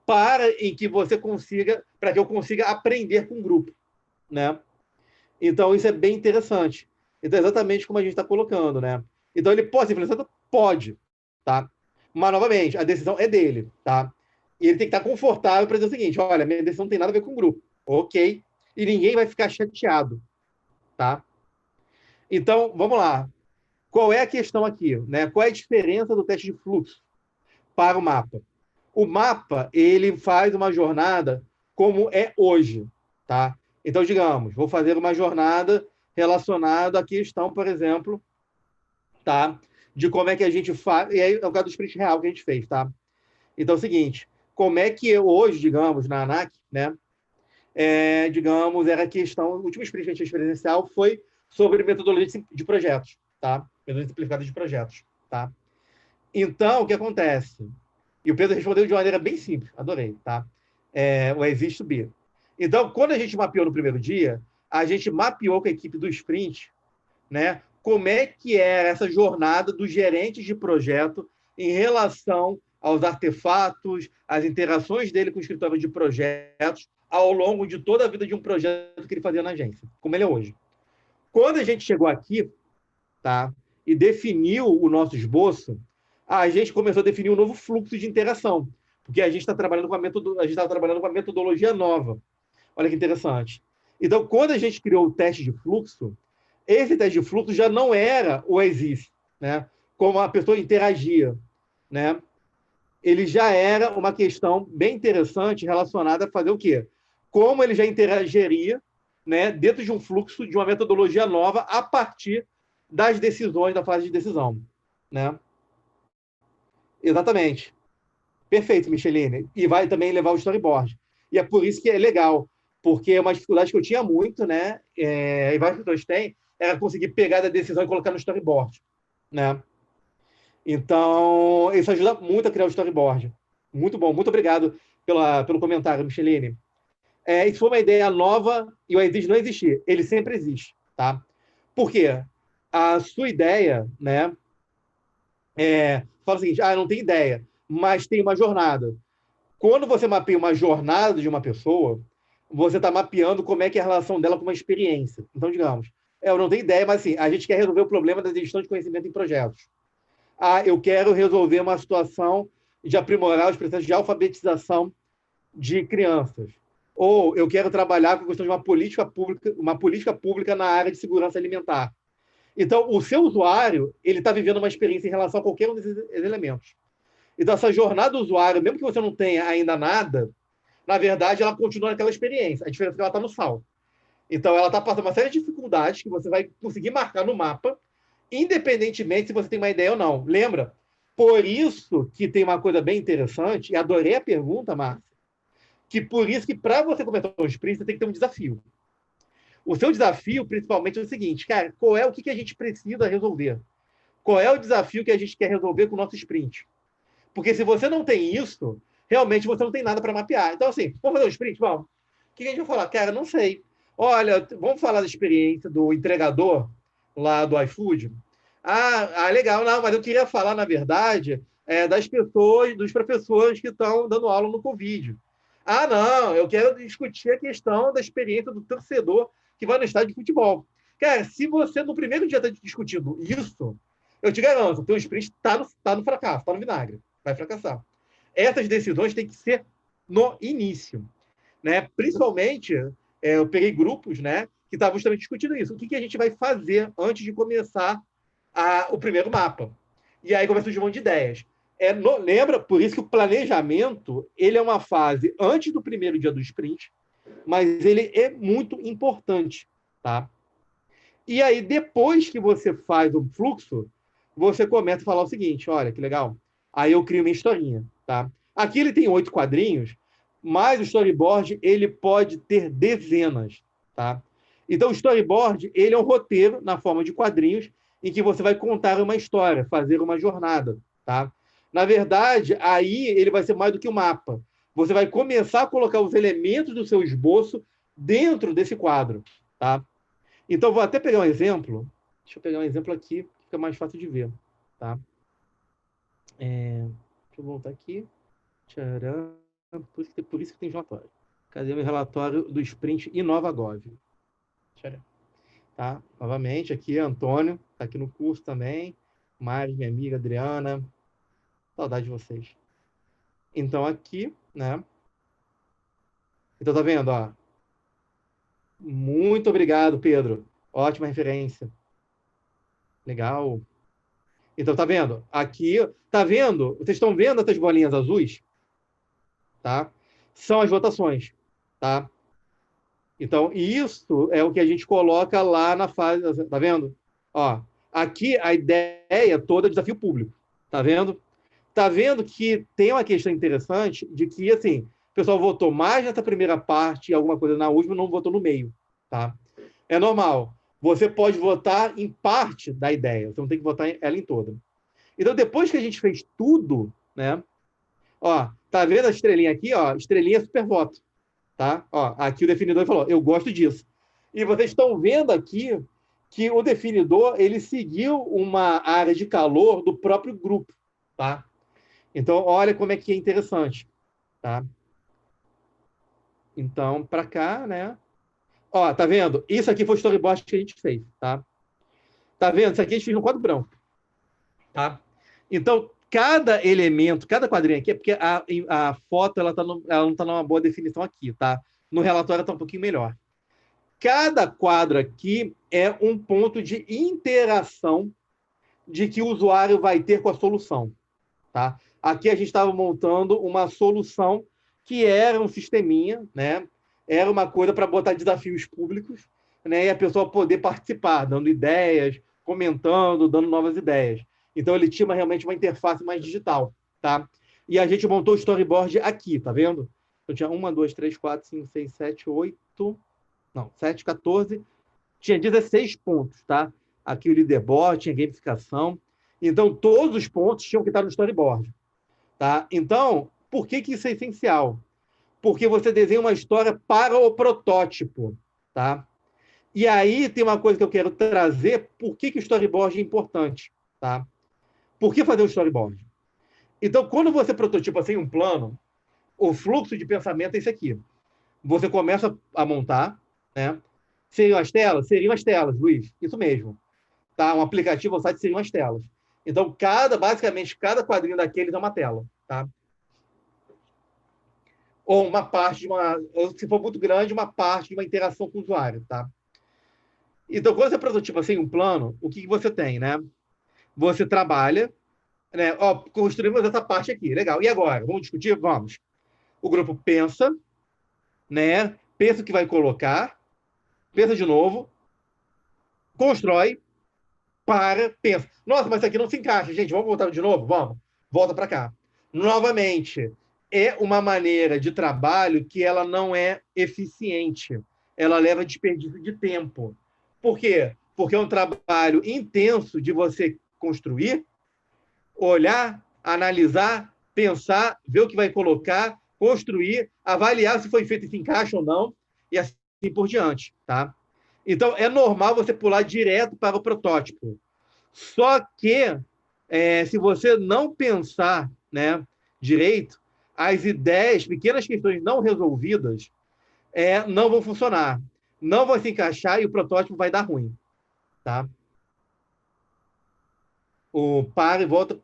para que eu consiga aprender com o grupo, né? Então, isso é bem interessante. Então, exatamente como a gente está colocando, né? Então, ele pode ser influenciado? Pode, tá? Mas, novamente, a decisão é dele, tá? E ele tem que estar confortável para dizer o seguinte, olha, minha decisão não tem nada a ver com o grupo. Ok. E ninguém vai ficar chateado, tá? Então, vamos lá. Qual é a questão aqui, né? Qual é a diferença do teste de fluxo para o mapa? O mapa, ele faz uma jornada como é hoje, tá? Então, digamos, vou fazer uma jornada relacionada à questão, por exemplo, tá? De como é que a gente faz... E aí é o caso do sprint real que a gente fez, tá? Então, é o seguinte, como é que hoje, digamos, na ANAC, né? Digamos, era a questão... O último sprint que a gente fez presencial foi sobre metodologia de projetos, tá? Metodologia simplificada de projetos, tá? Então, o que acontece? E o Pedro respondeu de uma maneira bem simples, adorei, tá? O exist to be. Então, quando a gente mapeou no primeiro dia, a gente mapeou com a equipe do sprint, né? Como é que era essa jornada dos gerentes de projeto em relação aos artefatos, às interações dele com o escritório de projetos ao longo de toda a vida de um projeto que ele fazia na agência, como ele é hoje. Quando a gente chegou aqui, tá? E definiu o nosso esboço, a gente começou a definir um novo fluxo de interação, porque a gente está trabalhando com uma metodologia nova. Olha que interessante. Então, quando a gente criou o teste de fluxo, esse teste de fluxo já não era o exist, né? Como a pessoa interagia, né? Ele já era uma questão bem interessante relacionada a fazer o quê? Como ele já interagiria, né, dentro de um fluxo, de uma metodologia nova, a partir das decisões, da fase de decisão, né? Exatamente. Perfeito, Micheline. E vai também levar o storyboard. E é por isso que é legal, porque é uma dificuldade que eu tinha muito, né? E várias pessoas têm, era conseguir pegar da decisão e colocar no storyboard, né? Então, isso ajuda muito a criar o storyboard. Muito bom. Muito obrigado pelo comentário, Micheline. Isso foi uma ideia nova e o existe não existir. Ele sempre existe, tá? Por quê? A sua ideia, né? Fala o seguinte, não tem ideia, mas tem uma jornada. Quando você mapeia uma jornada de uma pessoa, você está mapeando como é que é a relação dela com uma experiência. Então, digamos, eu não tenho ideia, mas assim, a gente quer resolver o problema da gestão de conhecimento em projetos. eu quero resolver uma situação de aprimorar os processos de alfabetização de crianças. Ou eu quero trabalhar com a questão de uma política pública na área de segurança alimentar. Então, o seu usuário, ele está vivendo uma experiência em relação a qualquer um desses elementos. Então, essa jornada do usuário, mesmo que você não tenha ainda nada, na verdade, ela continua naquela experiência. A diferença é que ela está no saldo. Então, ela está passando uma série de dificuldades que você vai conseguir marcar no mapa, independentemente se você tem uma ideia ou não. Lembra? Por isso que tem uma coisa bem interessante, e adorei a pergunta, Márcia, que por isso que para você começar um sprint, você tem que ter um desafio. O seu desafio, principalmente, é o seguinte, cara, qual é o que a gente precisa resolver? Qual é o desafio que a gente quer resolver com o nosso sprint? Porque se você não tem isso, realmente você não tem nada para mapear. Então, assim, vamos fazer um sprint? Vamos. O que a gente vai falar? Cara, não sei. Olha, vamos falar da experiência do entregador lá do iFood? Legal. Não, mas eu queria falar, na verdade, das pessoas, dos professores que estão dando aula no Covid. Não, eu quero discutir a questão da experiência do torcedor que vai no estádio de futebol. Cara, se você no primeiro dia está discutindo isso, eu te garanto, o teu sprint está no fracasso, está no vinagre, vai fracassar. Essas decisões têm que ser no início, né? Principalmente, eu peguei grupos, né, que estavam justamente discutindo isso. O que a gente vai fazer antes de começar o primeiro mapa? E aí começa um monte de ideias. Lembra, por isso que o planejamento ele é uma fase antes do primeiro dia do sprint, mas ele é muito importante, tá? E aí, depois que você faz o fluxo, você começa a falar o seguinte, olha, que legal. Aí eu crio minha historinha, tá? Aqui ele tem 8 quadrinhos, mas o storyboard ele pode ter dezenas, tá? Então, o storyboard ele é um roteiro na forma de quadrinhos em que você vai contar uma história, fazer uma jornada, tá? Na verdade, aí ele vai ser mais do que um mapa. Você vai começar a colocar os elementos do seu esboço dentro desse quadro, tá? Então, vou até pegar um exemplo. Deixa eu pegar um exemplo aqui, fica mais fácil de ver, tá? Deixa eu voltar aqui. Tcharam. Por isso que tem relatório. Cadê meu relatório do sprint InovaGov? Tcharam. Tá? Novamente, aqui, Antônio, está aqui no curso também. Mari, minha amiga, Adriana. Saudade de vocês. Então, aqui, né? Então, tá vendo, ó? Muito obrigado, Pedro. Ótima referência. Legal. Então, tá vendo? Aqui, tá vendo? Vocês estão vendo essas bolinhas azuis? Tá? São as votações, tá? Então, isso é o que a gente coloca lá na fase, tá vendo? Ó, aqui a ideia toda é desafio público, tá vendo? Tá vendo que tem uma questão interessante de que, assim, o pessoal votou mais nessa primeira parte e alguma coisa na última, não votou no meio, tá? É normal. Você pode votar em parte da ideia, você não tem que votar ela em toda. Então, depois que a gente fez tudo, né? Ó, tá vendo a estrelinha aqui? Ó, estrelinha super voto, tá? Ó, aqui o definidor falou, eu gosto disso. E vocês estão vendo aqui que o definidor, ele seguiu uma área de calor do próprio grupo, tá? Então, olha como é que é interessante, tá? Então, para cá, né? Ó, tá vendo? Isso aqui foi o storyboard que a gente fez, tá? Tá vendo? Isso aqui a gente fez no quadro branco, tá? Então, cada elemento, cada quadrinho aqui, é porque a foto ela não está numa boa definição aqui, tá? No relatório está um pouquinho melhor. Cada quadro aqui é um ponto de interação de que o usuário vai ter com a solução, tá? Aqui a gente estava montando uma solução que era um sisteminha, né? Era uma coisa para botar desafios públicos, né? E a pessoa poder participar, dando ideias, comentando, dando novas ideias. Então, ele tinha realmente uma interface mais digital, tá? E a gente montou o storyboard aqui, tá vendo? Então, tinha 1, 2, 3, 4, 5, 6, 7, 8... Não, 7, 14... Tinha 16 pontos, tá? Aqui o leaderboard, tinha gamificação. Então, todos os pontos tinham que estar no storyboard, tá? Então, por que isso é essencial? Porque você desenha uma história para o protótipo, tá? E aí tem uma coisa que eu quero trazer, por que o storyboard é importante, tá? Por que fazer um storyboard? Então, quando você prototipa sem um plano, o fluxo de pensamento é esse aqui. Você começa a montar, né? Seriam as telas? Seriam as telas, Luiz. Isso mesmo. Tá? Um aplicativo ou site seriam as telas. Então, basicamente, cada quadrinho daqueles é uma tela, tá? Ou uma parte de uma... Ou, se for muito grande, uma parte de uma interação com o usuário, tá? Então, quando você prototipa assim um plano, o que você tem, né? Você trabalha, né? Ó, construímos essa parte aqui, legal. E agora? Vamos discutir? Vamos. O grupo pensa, né? Pensa o que vai colocar, pensa de novo, constrói, pensa. Nossa, mas isso aqui não se encaixa, gente. Vamos voltar de novo? Vamos. Volta para cá. Novamente, é uma maneira de trabalho que ela não é eficiente. Ela leva desperdício de tempo. Por quê? Porque é um trabalho intenso de você construir, olhar, analisar, pensar, ver o que vai colocar, construir, avaliar se foi feito e se encaixa ou não, e assim por diante, tá? Então, é normal você pular direto para o protótipo. Só que, se você não pensar, né, direito, as ideias, pequenas questões não resolvidas, não vão funcionar. Não vão se encaixar e o protótipo vai dar ruim. Tá? Para e volta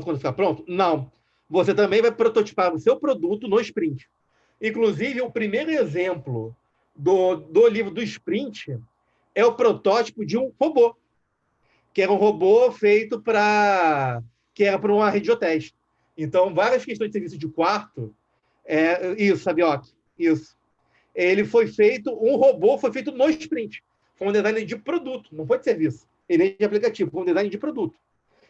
quando ficar pronto? Não. Você também vai prototipar o seu produto no sprint. Inclusive, o primeiro exemplo do livro do sprint é o protótipo de um robô, que era um robô feito que era para uma radioteste. Então, várias questões de serviço de quarto, isso, Sabioc, isso. Um robô foi feito no sprint. Foi um design de produto, não foi de serviço, e nem de aplicativo, foi um design de produto.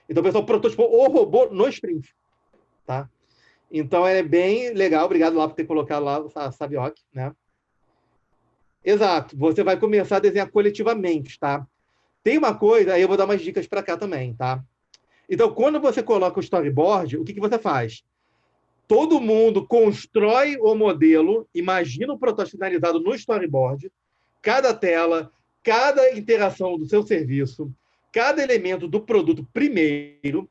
Então, o pessoal prototipou o robô no sprint. Tá? Então, é bem legal. Obrigado lá por ter colocado lá a Sabioc, né? Exato. Você vai começar a desenhar coletivamente, tá? Tem uma coisa, aí eu vou dar umas dicas para cá também, tá? Então, quando você coloca o storyboard, o que você faz? Todo mundo constrói o modelo, imagina o protótipo finalizado no storyboard, cada tela, cada interação do seu serviço, cada elemento do produto primeiro,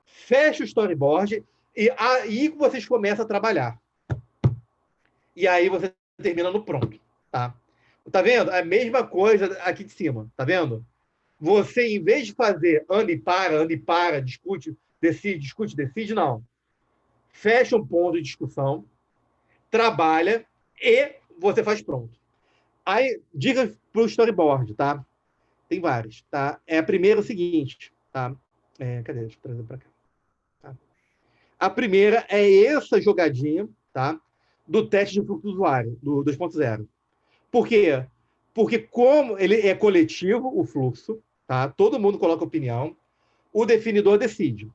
fecha o storyboard e aí vocês começam a trabalhar. E aí você termina no pronto, tá? Tá vendo? A mesma coisa aqui de cima, tá vendo? Você, em vez de fazer anda e para, discute, decide, não. Fecha um ponto de discussão, trabalha e você faz pronto. Aí, dica para o storyboard, tá? Tem vários, tá? Primeiro é o seguinte, tá? Cadê? Deixa eu trazer para cá. Tá? A primeira é essa jogadinha, tá? Do teste de fluxo do usuário, do 2.0. Por quê? Porque como ele é coletivo, o fluxo, tá? Todo mundo coloca opinião, o definidor decide.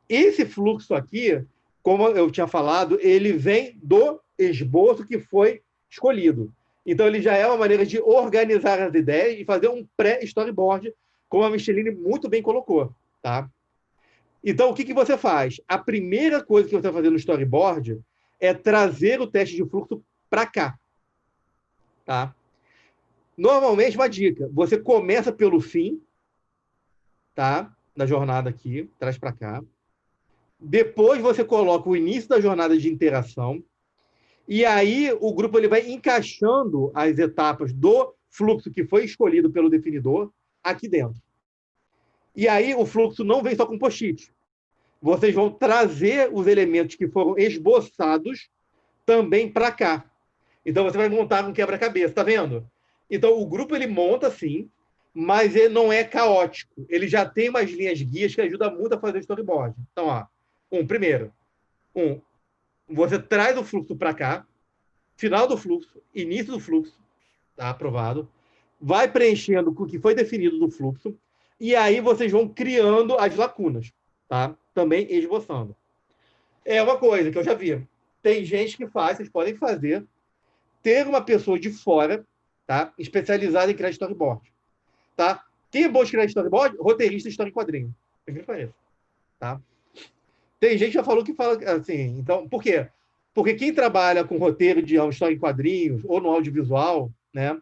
Esse fluxo aqui, como eu tinha falado, ele vem do esboço que foi escolhido. Então, ele já é uma maneira de organizar as ideias e fazer um pré-storyboard, como a Micheline muito bem colocou. Tá? Então, o que você faz? A primeira coisa que você vai fazer no storyboard é trazer o teste de fluxo para cá. Tá? Normalmente, uma dica, você começa pelo fim, tá? Da jornada aqui, traz para cá. Depois você coloca o início da jornada de interação. E aí o grupo ele vai encaixando as etapas do fluxo que foi escolhido pelo definidor aqui dentro. E aí o fluxo não vem só com post-it. Vocês vão trazer os elementos que foram esboçados também para cá. Então você vai montar um quebra-cabeça, tá vendo? Então o grupo ele monta assim, mas ele não é caótico. Ele já tem umas linhas guias que ajudam muito a fazer o storyboard. Então, ó, primeiro, você traz o fluxo para cá, final do fluxo, início do fluxo, tá aprovado, vai preenchendo com o que foi definido do fluxo, e aí vocês vão criando as lacunas, tá? Também esboçando. É uma coisa que eu já vi. Tem gente que faz, vocês podem fazer, ter uma pessoa de fora, tá? Especializada em criar storyboard, tá? Quem é bom de criar storyboard? Roteirista de história em quadrinho. Tá? Tem gente que já falou que fala assim. Então, por quê? Porque quem trabalha com roteiro de história em quadrinhos ou no audiovisual, né,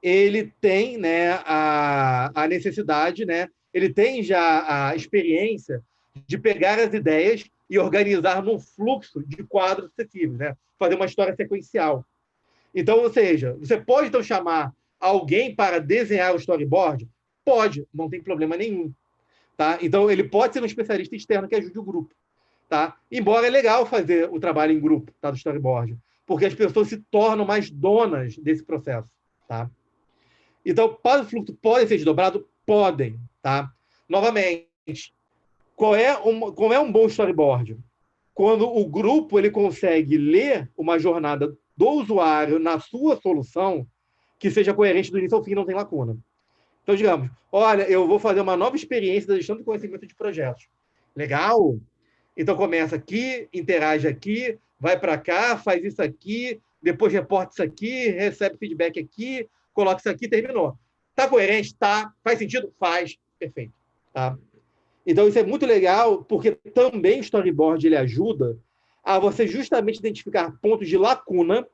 ele tem, né, a necessidade, né, ele tem já a experiência de pegar as ideias e organizar num fluxo de quadros sucessivos, né, fazer uma história sequencial. Então, ou seja, você pode então chamar alguém para desenhar o storyboard? Pode, não tem problema nenhum. Tá? Então, ele pode ser um especialista externo que ajude o grupo. Tá? Embora é legal fazer o trabalho em grupo, tá, do storyboard, porque as pessoas se tornam mais donas desse processo. Tá? Então, para o fluxo pode ser desdobrado? Podem. Tá? Novamente, qual é um bom storyboard? Quando o grupo ele consegue ler uma jornada do usuário na sua solução que seja coerente do início ao fim, não tem lacuna. Então, digamos, olha, eu vou fazer uma nova experiência da gestão do conhecimento de projetos. Legal? Então, começa aqui, interage aqui, vai para cá, faz isso aqui, depois reporta isso aqui, recebe feedback aqui, coloca isso aqui, terminou. Está coerente? Tá. Faz sentido? Faz. Perfeito. Tá? Então, isso é muito legal, porque também o storyboard ele ajuda a você justamente identificar pontos de lacuna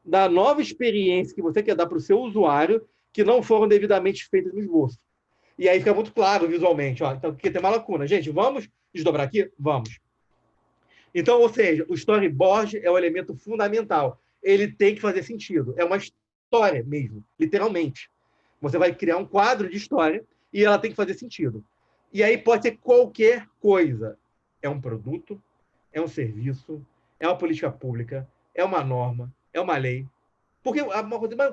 da nova experiência que você quer dar para o seu usuário que não foram devidamente feitas no esboço. E aí fica muito claro visualmente. Ó, então, porque tem uma lacuna. Gente, vamos desdobrar aqui? Vamos. Então, ou seja, o storyboard é o elemento fundamental. Ele tem que fazer sentido. É uma história mesmo, literalmente. Você vai criar um quadro de história e ela tem que fazer sentido. E aí pode ser qualquer coisa. É um produto, é um serviço, é uma política pública, é uma norma, é uma lei. Porque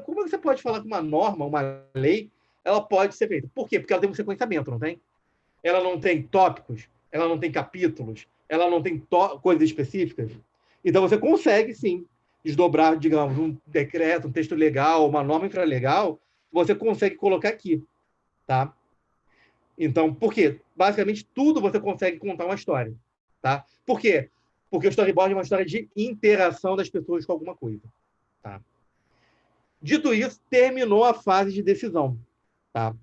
como você pode falar que uma norma, uma lei, ela pode ser feita? Por quê? Porque ela tem um sequenciamento, não tem? Ela não tem tópicos, ela não tem capítulos, ela não tem coisas específicas. Então você consegue, sim, desdobrar, digamos, um decreto, um texto legal, uma norma infralegal, você consegue colocar aqui, tá? Então, por quê? Basicamente, tudo você consegue contar uma história. Tá? Por quê? Porque o storyboard é uma história de interação das pessoas com alguma coisa. Tá? Dito isso, terminou a fase de decisão. Tá?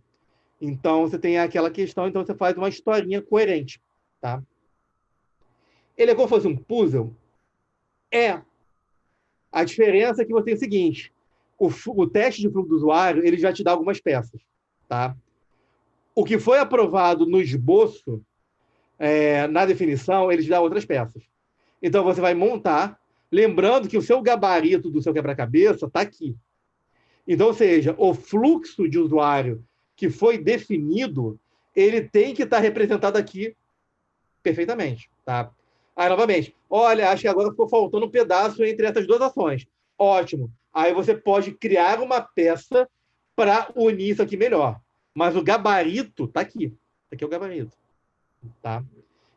Então, você tem aquela questão, então você faz uma historinha coerente. Tá? Ele é como se fosse um puzzle? É. A diferença é que você tem o seguinte, o teste de fluxo do usuário, ele já te dá algumas peças. Tá? O que foi aprovado no esboço, na definição, ele te dá outras peças. Então, você vai montar, lembrando que o seu gabarito do seu quebra-cabeça está aqui. Então, ou seja, o fluxo de usuário que foi definido, ele tem que estar representado aqui perfeitamente. Tá? Aí, novamente, olha, acho que agora ficou faltando um pedaço entre essas duas ações. Ótimo. Aí você pode criar uma peça para unir isso aqui melhor. Mas o gabarito está aqui. Aqui é o gabarito. Tá?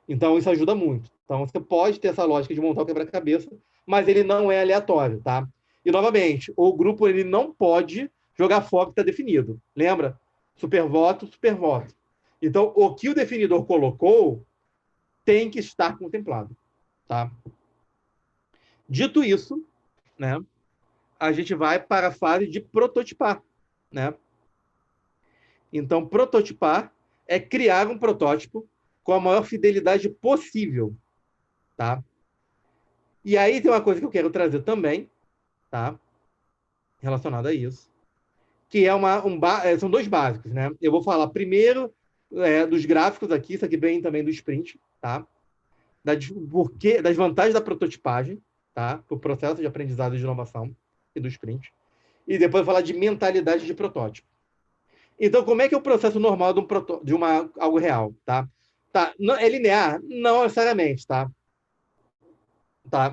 Então, isso ajuda muito. Então, você pode ter essa lógica de montar o quebra-cabeça, mas ele não é aleatório. Tá? E, novamente, o grupo ele não pode jogar fora o que está definido. Lembra? Supervoto, supervoto. Então, o que o definidor colocou tem que estar contemplado. Tá? Dito isso, né, a gente vai para a fase de prototipar. Né? Então, prototipar é criar um protótipo com a maior fidelidade possível. Tá? E aí tem uma coisa que eu quero trazer também, tá? Relacionada a isso, que é são dois básicos. Né? Eu vou falar primeiro dos gráficos aqui, isso aqui vem também do sprint, tá? Das vantagens da prototipagem, tá? Para o processo de aprendizado e de inovação e do sprint. E depois eu vou falar de mentalidade de protótipo. Então, como é que é o processo normal de algo real? Tá? É linear? Não necessariamente. Tá?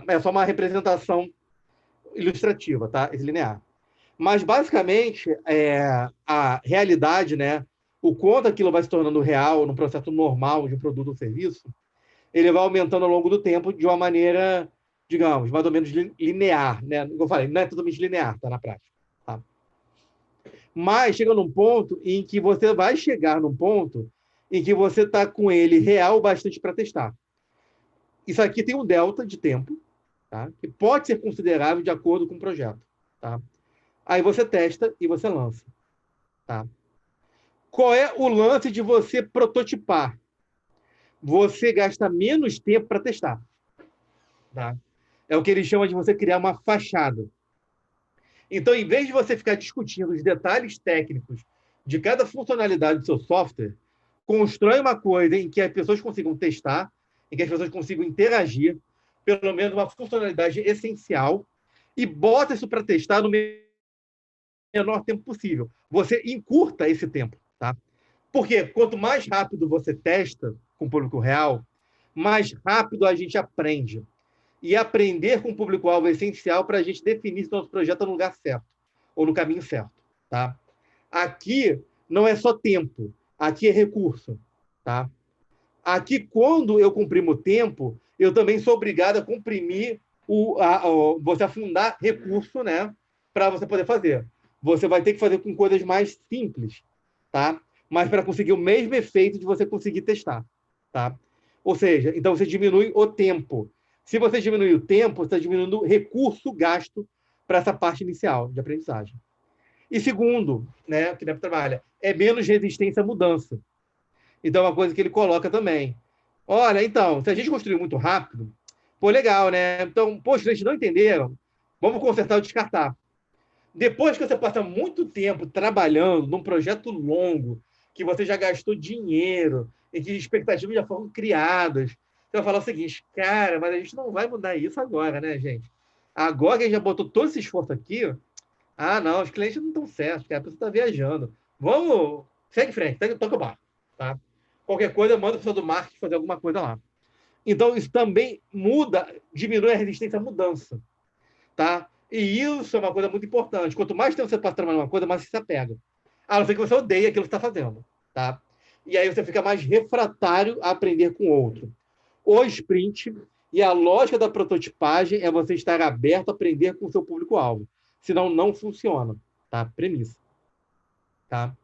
É só uma representação ilustrativa, tá? É linear. Mas, basicamente, a realidade, né, o quanto aquilo vai se tornando real no processo normal de um produto ou serviço, ele vai aumentando ao longo do tempo de uma maneira, digamos, mais ou menos linear. Né? Como eu falei, não é totalmente linear, tá, na prática. Tá? Mas chega num ponto em que você vai chegar num ponto em que você está com ele real bastante para testar. Isso aqui tem um delta de tempo, tá? Que pode ser considerável de acordo com o projeto. Tá? Aí você testa e você lança. Tá? Qual é o lance de você prototipar? Você gasta menos tempo para testar. Tá? É o que eles chamam de você criar uma fachada. Então, em vez de você ficar discutindo os detalhes técnicos de cada funcionalidade do seu software, constrói uma coisa em que as pessoas consigam testar, em que as pessoas consigam interagir, pelo menos uma funcionalidade essencial, e bota isso para testar no menor tempo possível. Você encurta esse tempo. Tá? Porque quanto mais rápido você testa com o público real, mais rápido a gente aprende. E aprender com o público-alvo é essencial para a gente definir se o nosso projeto está no lugar certo ou no caminho certo. Tá? Aqui não é só tempo, aqui é recurso. Tá? Aqui, quando eu comprimo o tempo, eu também sou obrigado a comprimir, você afundar recurso, né, para você poder fazer. Você vai ter que fazer com coisas mais simples, tá? Mas para conseguir o mesmo efeito de você conseguir testar. Tá? Ou seja, então você diminui o tempo. Se você diminuir o tempo, você está diminuindo o recurso gasto para essa parte inicial de aprendizagem. E segundo, né, que deve trabalhar, é menos resistência à mudança. Então, é uma coisa que ele coloca também. Olha, então, se a gente construiu muito rápido, pô, legal, né? Então, poxa, vocês não entenderam, vamos consertar ou descartar. Depois que você passa muito tempo trabalhando num projeto longo, que você já gastou dinheiro, e que expectativas já foram criadas, você vai falar o seguinte, cara, mas a gente não vai mudar isso agora, né, gente? Agora que a gente já botou todo esse esforço aqui, não, os clientes não estão certos, cara, a pessoa está viajando. Vamos, segue em frente, toca o barco, tá? Qualquer coisa, manda a pessoa do marketing fazer alguma coisa lá. Então, isso também muda, diminui a resistência à mudança, tá? E isso é uma coisa muito importante. Quanto mais tempo você passa trabalhando uma coisa, mais você se apega. A não ser que você odeia aquilo que está fazendo, tá? E aí você fica mais refratário a aprender com o outro. O sprint e a lógica da prototipagem é você estar aberto a aprender com o seu público-alvo. Senão, não funciona, tá? Premissa. Tá?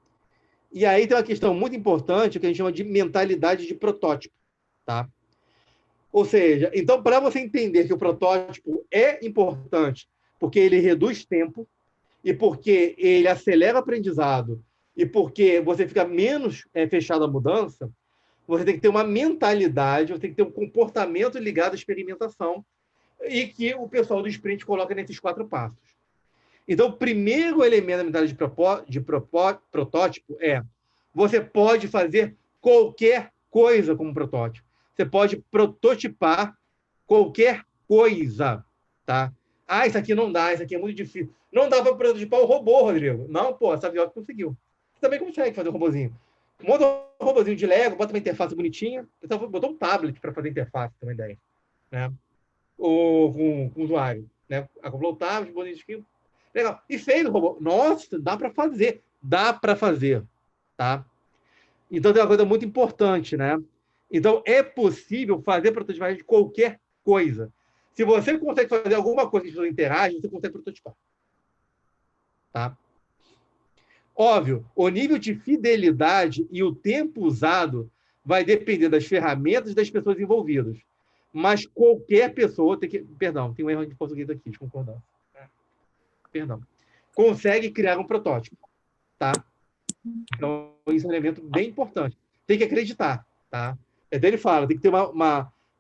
E aí tem uma questão muito importante, que a gente chama de mentalidade de protótipo, tá? Ou seja, então, para você entender que o protótipo é importante, porque ele reduz tempo, e porque ele acelera o aprendizado, e porque você fica menos fechado à mudança, você tem que ter uma mentalidade, você tem que ter um comportamento ligado à experimentação, e que o pessoal do sprint coloca nesses 4 passos. Então, o primeiro elemento da mentalidade de protótipo é: você pode fazer qualquer coisa como protótipo. Você pode prototipar qualquer coisa, tá? Isso aqui não dá, isso aqui é muito difícil. Não dá para prototipar o robô, Rodrigo. Não, pô, a Saviola conseguiu. Você também consegue fazer um robozinho. Monta um robozinho de Lego, bota uma interface bonitinha. Então, botou um tablet para fazer interface, também ideia, né? Ou com o usuário, né? Acoplou o tablet, bonitinho. Legal. E fez o robô. Nossa, dá para fazer. Dá para fazer, tá? Então, tem uma coisa muito importante, né? Então, é possível fazer prototipagem de qualquer coisa. Se você consegue fazer alguma coisa que as pessoas interagem, você consegue prototipar. Tá? Óbvio, o nível de fidelidade e o tempo usado vai depender das ferramentas e das pessoas envolvidas. Mas qualquer pessoa tem que... Perdão, tem um erro de português aqui, de concordância. Perdão. Consegue criar um protótipo. Tá? Então, isso é um elemento bem importante. Tem que acreditar. Tá? Daí ele fala, tem que ter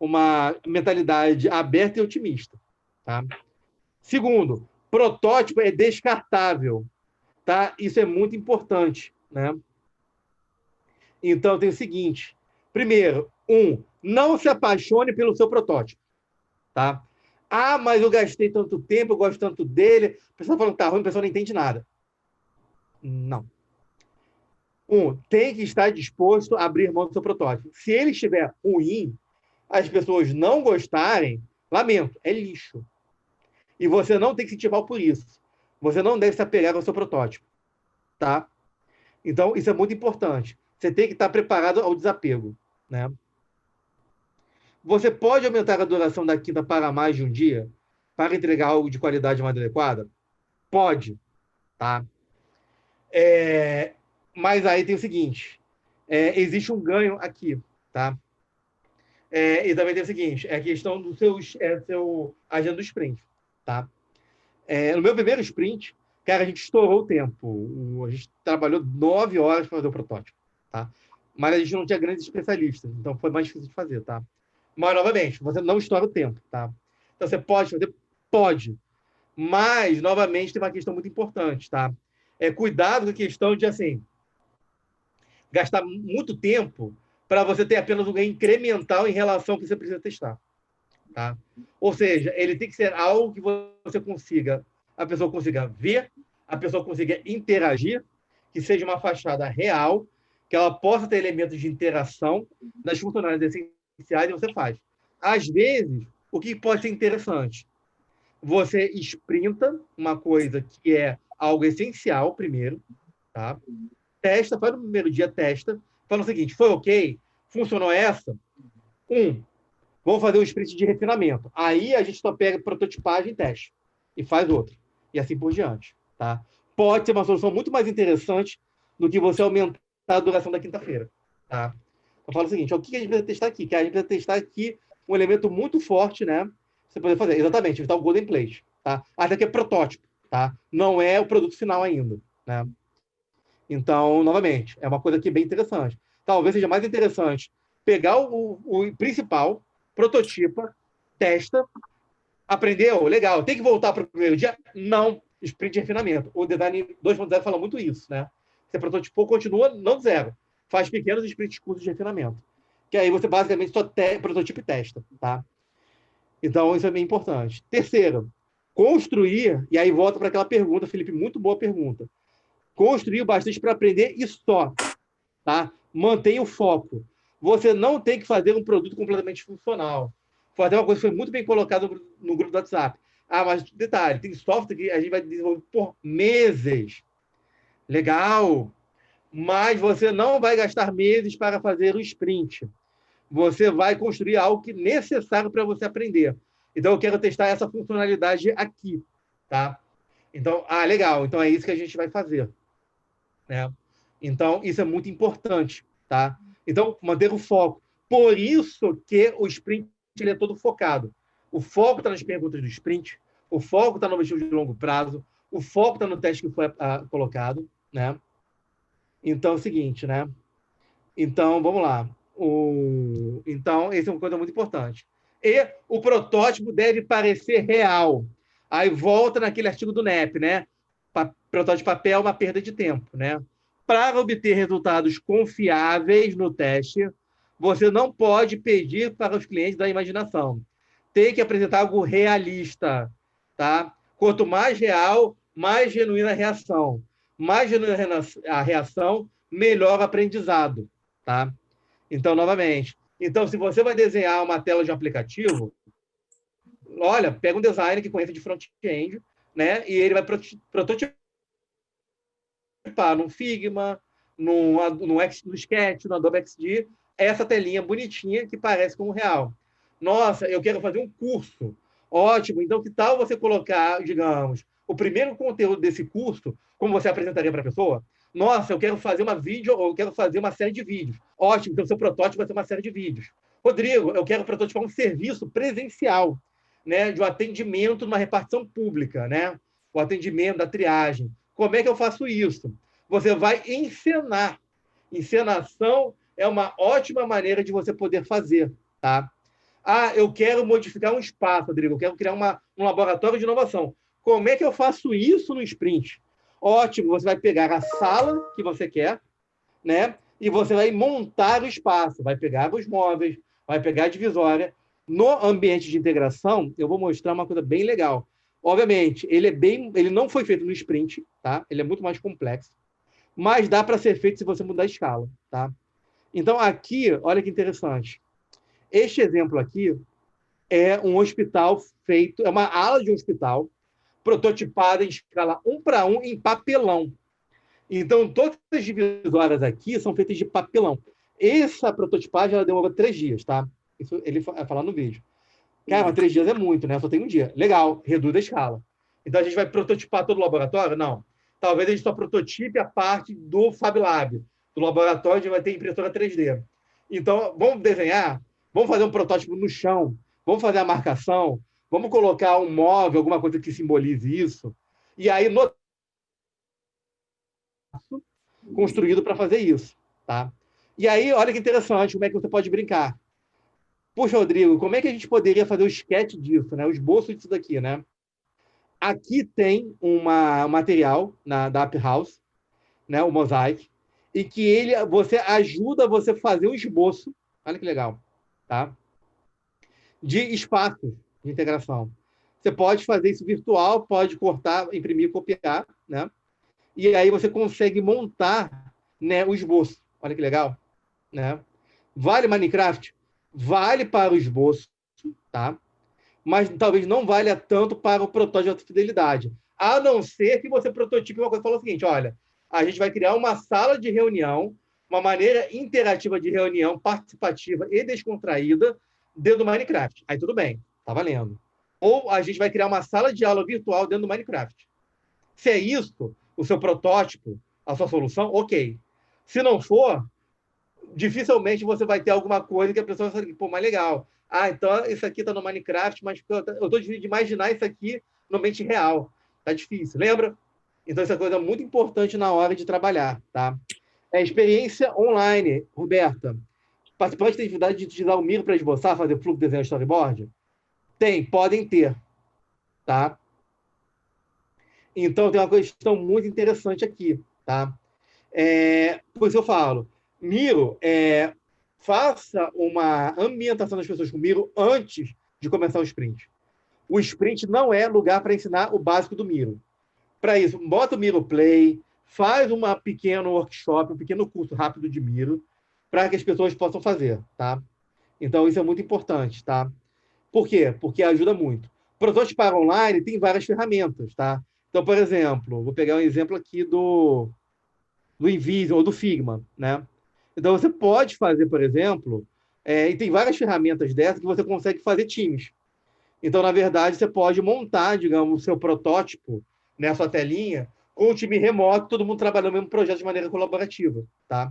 uma mentalidade aberta e otimista. Tá? Segundo, protótipo é descartável. Tá? Isso é muito importante. Né? Então, tem o seguinte. Primeiro, não se apaixone pelo seu protótipo. Tá? Mas eu gastei tanto tempo, eu gosto tanto dele. A pessoa fala que tá ruim, a pessoa não entende nada. Não. Tem que estar disposto a abrir mão do seu protótipo. Se ele estiver ruim, as pessoas não gostarem, lamento, é lixo. E você não tem que se sentir mal por isso. Você não deve se apegar ao seu protótipo. Tá? Então, isso é muito importante. Você tem que estar preparado ao desapego. Né? Você pode aumentar a duração da quinta para mais de um dia para entregar algo de qualidade mais adequada? Pode. Tá? Mas aí tem o seguinte, existe um ganho aqui, tá? E também tem o seguinte, é a questão do seu agenda do sprint, tá? No meu primeiro sprint, cara, a gente estourou o tempo. A gente trabalhou 9 horas para fazer o protótipo, tá? Mas a gente não tinha grandes especialistas, então foi mais difícil de fazer, tá? Mas, novamente, você não estoura o tempo, tá? Então, você pode fazer? Pode. Mas, novamente, tem uma questão muito importante, tá? Cuidado com a questão de, assim, gastar muito tempo para você ter apenas um ganho incremental em relação ao que você precisa testar. Tá? Ou seja, ele tem que ser algo que você consiga, a pessoa consiga ver, a pessoa consiga interagir, que seja uma fachada real que ela possa ter elementos de interação das funcionalidades essenciais e você faz. Às vezes, o que pode ser interessante? Você sprinta uma coisa que é algo essencial primeiro, tá? Testa, faz no primeiro dia, testa, fala o seguinte, foi ok? Funcionou essa? Vamos fazer um sprint de refinamento. Aí a gente só pega prototipagem e teste. E faz outro. E assim por diante. Tá? Pode ser uma solução muito mais interessante do que você aumentar a duração da quinta-feira. Tá? Eu falo o seguinte, o que a gente precisa testar aqui? Que a gente precisa testar aqui um elemento muito forte, né? Você poder fazer. Exatamente, evitar o golden plate. Tá? Até que é protótipo. Tá? Não é o produto final ainda. Né? Então, novamente, é uma coisa aqui bem interessante. Talvez seja mais interessante pegar o principal, prototipa, testa, aprendeu, legal, tem que voltar para o primeiro dia? Não, sprint de refinamento. O Design 2.0 fala muito isso, né? Você prototipou, continua, não zero. Faz pequenos sprints curtos de refinamento. Que aí você basicamente só prototipa e testa, tá? Então, isso é bem importante. Terceiro, construir, e aí volta para aquela pergunta, Felipe, muito boa pergunta. Construir bastante para aprender e só, tá? Mantenha o foco. Você não tem que fazer um produto completamente funcional. Fazer uma coisa que foi muito bem colocada no grupo do WhatsApp. Mas detalhe, tem software que a gente vai desenvolver por meses. Legal. Mas você não vai gastar meses para fazer o sprint. Você vai construir algo que é necessário para você aprender. Então, eu quero testar essa funcionalidade aqui. Tá? Então, legal. Então, é isso que a gente vai fazer. Né? Então, isso é muito importante. Tá? Então, manter o foco. Por isso que o sprint ele é todo focado. O foco está nas perguntas do sprint, o foco está no objetivo de longo prazo, o foco está no teste que foi colocado. Né? Então, é o seguinte, né? Então, vamos lá. Então, essa é uma coisa muito importante. E o protótipo deve parecer real. Aí volta naquele artigo do NEP, né? Protótipo de papel é uma perda de tempo, né? Para obter resultados confiáveis no teste, você não pode pedir para os clientes da imaginação. Tem que apresentar algo realista, tá? Quanto mais real, mais genuína a reação. Mais genuína a reação, melhor o aprendizado, tá? Então, novamente. Então, se você vai desenhar uma tela de um aplicativo, olha, pega um designer que conheça de front-end, né? E ele vai prototipar no Figma, no Sketch, no Adobe XD, essa telinha bonitinha que parece como real. Nossa, eu quero fazer um curso. Ótimo. Então, que tal você colocar, digamos, o primeiro conteúdo desse curso, como você apresentaria para a pessoa? Nossa, eu quero fazer eu quero fazer uma série de vídeos. Ótimo. Então, seu protótipo vai ser uma série de vídeos. Rodrigo, eu quero prototipar um serviço presencial, né, de um atendimento numa repartição pública, né? O atendimento da triagem. Como é que eu faço isso? Você vai encenar. Encenação é uma ótima maneira de você poder fazer, tá? Eu quero modificar um espaço, Rodrigo. Eu quero criar um laboratório de inovação. Como é que eu faço isso no sprint? Ótimo, você vai pegar a sala que você quer, né? E você vai montar o espaço. Vai pegar os móveis, vai pegar a divisória. No ambiente de integração, eu vou mostrar uma coisa bem legal. Obviamente, ele não foi feito no sprint, tá? Ele é muito mais complexo, mas dá para ser feito se você mudar a escala, tá? Então, aqui, olha que interessante. Este exemplo aqui é um hospital feito, é uma ala de um hospital prototipada em escala 1:1 em papelão. Então, todas as divisórias aqui são feitas de papelão. Essa prototipagem ela demorou 3 dias, tá? Isso ele vai falar no vídeo. Cara, mas 3 dias é muito, né? Só tem um dia. Legal, reduz a escala. Então, a gente vai prototipar todo o laboratório? Não. Talvez a gente só prototipe a parte do Fab Lab. Do laboratório, a gente vai ter impressora 3D. Então, vamos desenhar? Vamos fazer um protótipo no chão? Vamos fazer a marcação? Vamos colocar um móvel, alguma coisa que simbolize isso? E aí, construído para fazer isso, tá? E aí, olha que interessante, como é que você pode brincar. Puxa, Rodrigo, como é que a gente poderia fazer o sketch disso, né? O esboço disso daqui, né? Aqui tem um material da App House, né? O Mosaic, e que você ajuda você a fazer um esboço, olha que legal, tá? De espaços de integração. Você pode fazer isso virtual, pode cortar, imprimir, copiar, né? E aí você consegue montar, né, o esboço. Olha que legal, né? Vale Minecraft? Vale para o esboço, tá? Mas talvez não valha tanto para o protótipo de alta fidelidade. A não ser que você prototipe uma coisa e fale o seguinte, olha, a gente vai criar uma sala de reunião, uma maneira interativa de reunião, participativa e descontraída dentro do Minecraft. Aí tudo bem, tá valendo. Ou a gente vai criar uma sala de aula virtual dentro do Minecraft. Se é isso, o seu protótipo, a sua solução, ok. Se não for, dificilmente você vai ter alguma coisa que a pessoa vai falar, pô, mais legal. Ah, então isso aqui está no Minecraft, mas eu estou difícil de imaginar isso aqui no ambiente real. Tá difícil, lembra? Então, essa coisa é muito importante na hora de trabalhar, tá? Experiência online, Roberta. Participantes têm dificuldade de utilizar o Miro para esboçar, fazer fluxo, desenhar storyboard? Tem, podem ter, tá? Então, tem uma questão muito interessante aqui, tá? Por isso eu falo, Miro, faça uma ambientação das pessoas com Miro antes de começar o sprint. O sprint não é lugar para ensinar o básico do Miro. Para isso, bota o Miro Play, faz um pequeno workshop, um pequeno curso rápido de Miro, para que as pessoas possam fazer, tá? Então, isso é muito importante, tá? Por quê? Porque ajuda muito. Prototipar online tem várias ferramentas, tá? Então, por exemplo, vou pegar um exemplo aqui do InVision ou do Figma, né? Então, você pode fazer, por exemplo, e tem várias ferramentas dessas que você consegue fazer times. Então, na verdade, você pode montar, digamos, o seu protótipo nessa telinha com um time remoto, todo mundo trabalhando no mesmo projeto de maneira colaborativa, tá?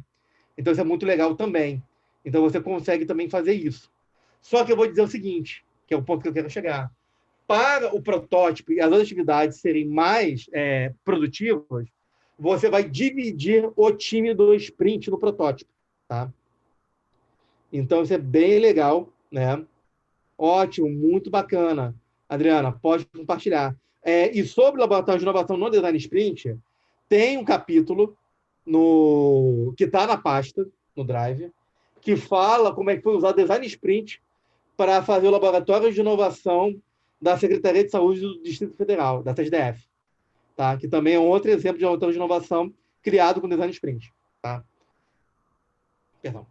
Então, isso é muito legal também. Então, você consegue também fazer isso. Só que eu vou dizer o seguinte, que é o ponto que eu quero chegar. Para o protótipo e as outras atividades serem mais produtivas, você vai dividir o time do sprint no protótipo, tá? Então, isso é bem legal, né? Ótimo, muito bacana. Adriana, pode compartilhar. E sobre o laboratório de inovação no Design Sprint, tem um capítulo que está na pasta, no Drive, que fala como é que foi usar o Design Sprint para fazer o laboratório de inovação da Secretaria de Saúde do Distrito Federal, da SDF, tá? Que também é um outro exemplo de laboratório de inovação criado com Design Sprint. Tá? Perdão.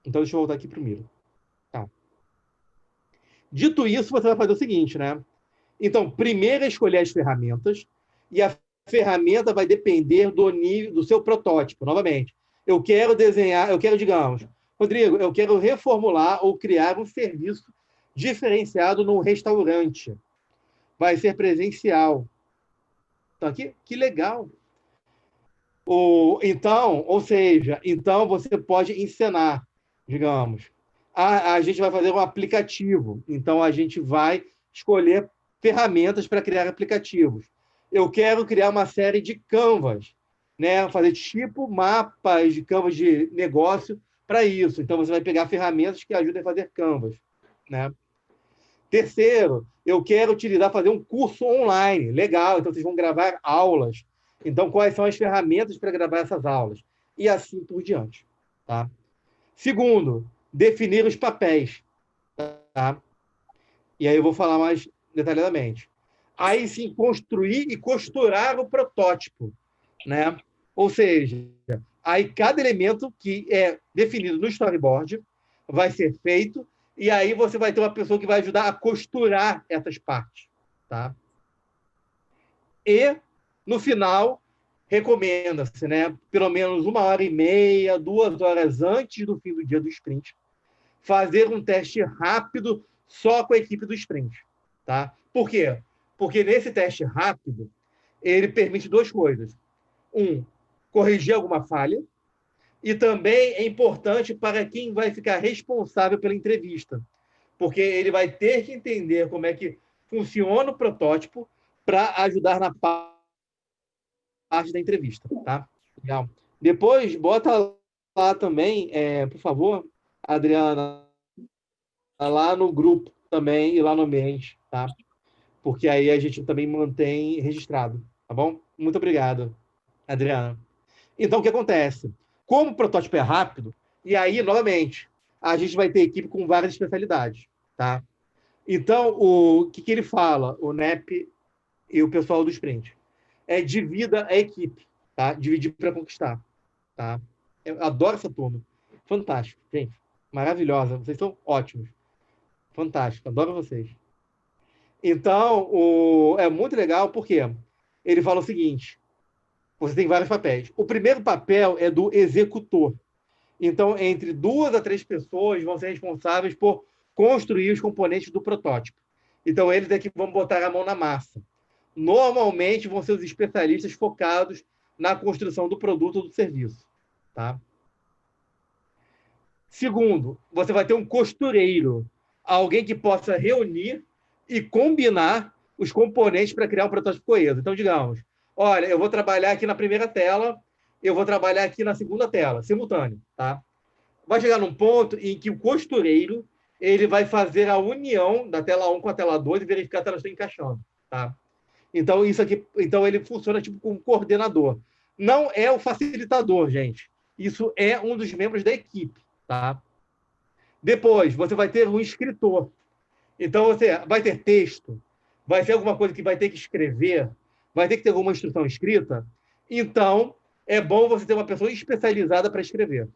Então, deixa eu voltar aqui primeiro. Tá. Dito isso, você vai fazer o seguinte, né? Então, primeiro é escolher as ferramentas, e a ferramenta vai depender do nível do seu protótipo. Novamente, eu quero desenhar, digamos, Rodrigo, eu quero reformular ou criar um serviço diferenciado num restaurante. Vai ser presencial. Então, aqui, que legal. Então você pode encenar, digamos. A gente vai fazer um aplicativo. Então, a gente vai escolher ferramentas para criar aplicativos. Eu quero criar uma série de canvas, né? Fazer tipo mapas de canvas de negócio para isso. Então, você vai pegar ferramentas que ajudem a fazer canvas, né? Terceiro, eu quero fazer um curso online. Legal, então vocês vão gravar aulas. Então, quais são as ferramentas para gravar essas aulas? E assim por diante, tá? Segundo, definir os papéis, tá? E aí eu vou falar mais detalhadamente. Aí sim, construir e costurar o protótipo, né? Ou seja, aí cada elemento que é definido no storyboard vai ser feito, e aí você vai ter uma pessoa que vai ajudar a costurar essas partes, tá? E, no final, recomenda-se, né? Pelo menos 1h30, 2 horas antes do fim do dia do sprint, fazer um teste rápido só com a equipe do sprint, tá? Por quê? Porque nesse teste rápido, ele permite duas coisas. Corrigir alguma falha, e também é importante para quem vai ficar responsável pela entrevista, porque ele vai ter que entender como é que funciona o protótipo para ajudar na parte da entrevista, tá? Legal. Depois, bota lá também, por favor, Adriana, lá no grupo também e lá no ambiente, tá? Porque aí a gente também mantém registrado, tá bom? Muito obrigado, Adriana. Então, o que acontece? Como o protótipo é rápido, e aí, novamente, a gente vai ter equipe com várias especialidades, tá? Então, o que ele fala, o NEP e o pessoal do Sprint? Divida a equipe, tá? Dividir para conquistar, tá? Eu adoro essa turma. Fantástico, gente. Maravilhosa. Vocês são ótimos. Fantástico. Adoro vocês. Então, é muito legal porque ele fala o seguinte: você tem vários papéis. O primeiro papel é do executor. Então, entre 2 a 3 pessoas vão ser responsáveis por construir os componentes do protótipo. Então, eles é que vão botar a mão na massa. Normalmente, vão ser os especialistas focados na construção do produto ou do serviço. Tá? Segundo, você vai ter um costureiro, alguém que possa reunir e combinar os componentes para criar um protótipo coeso. Então, digamos, olha, eu vou trabalhar aqui na primeira tela, eu vou trabalhar aqui na segunda tela, simultâneo. Tá? Vai chegar num ponto em que o costureiro ele vai fazer a união da tela 1 com a tela 2 e verificar se elas estão encaixando. Tá? Então, ele funciona tipo como coordenador. Não é o facilitador, gente. Isso é um dos membros da equipe. Tá? Depois, você vai ter um escritor. Então, você vai ter texto, vai ter alguma coisa que vai ter que escrever, vai ter que ter alguma instrução escrita. Então, é bom você ter uma pessoa especializada para escrever.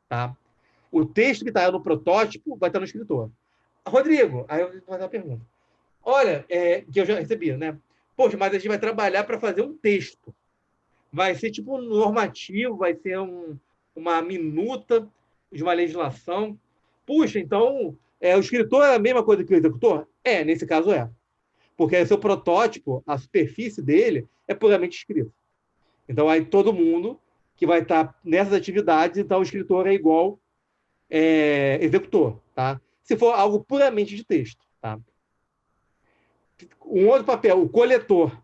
Tá? O texto que está no protótipo vai estar no escritor. Rodrigo, aí eu vou fazer uma pergunta. Olha, que eu já recebi, né? Poxa, mas a gente vai trabalhar para fazer um texto. Vai ser tipo um normativo, vai ser uma minuta de uma legislação. Puxa, então, o escritor é a mesma coisa que o executor? Nesse caso é. Porque o seu protótipo, a superfície dele, é puramente escrito. Então, aí todo mundo que vai estar nessas atividades, então o escritor é igual executor, tá? Se for algo puramente de texto, tá? Um outro papel, o coletor,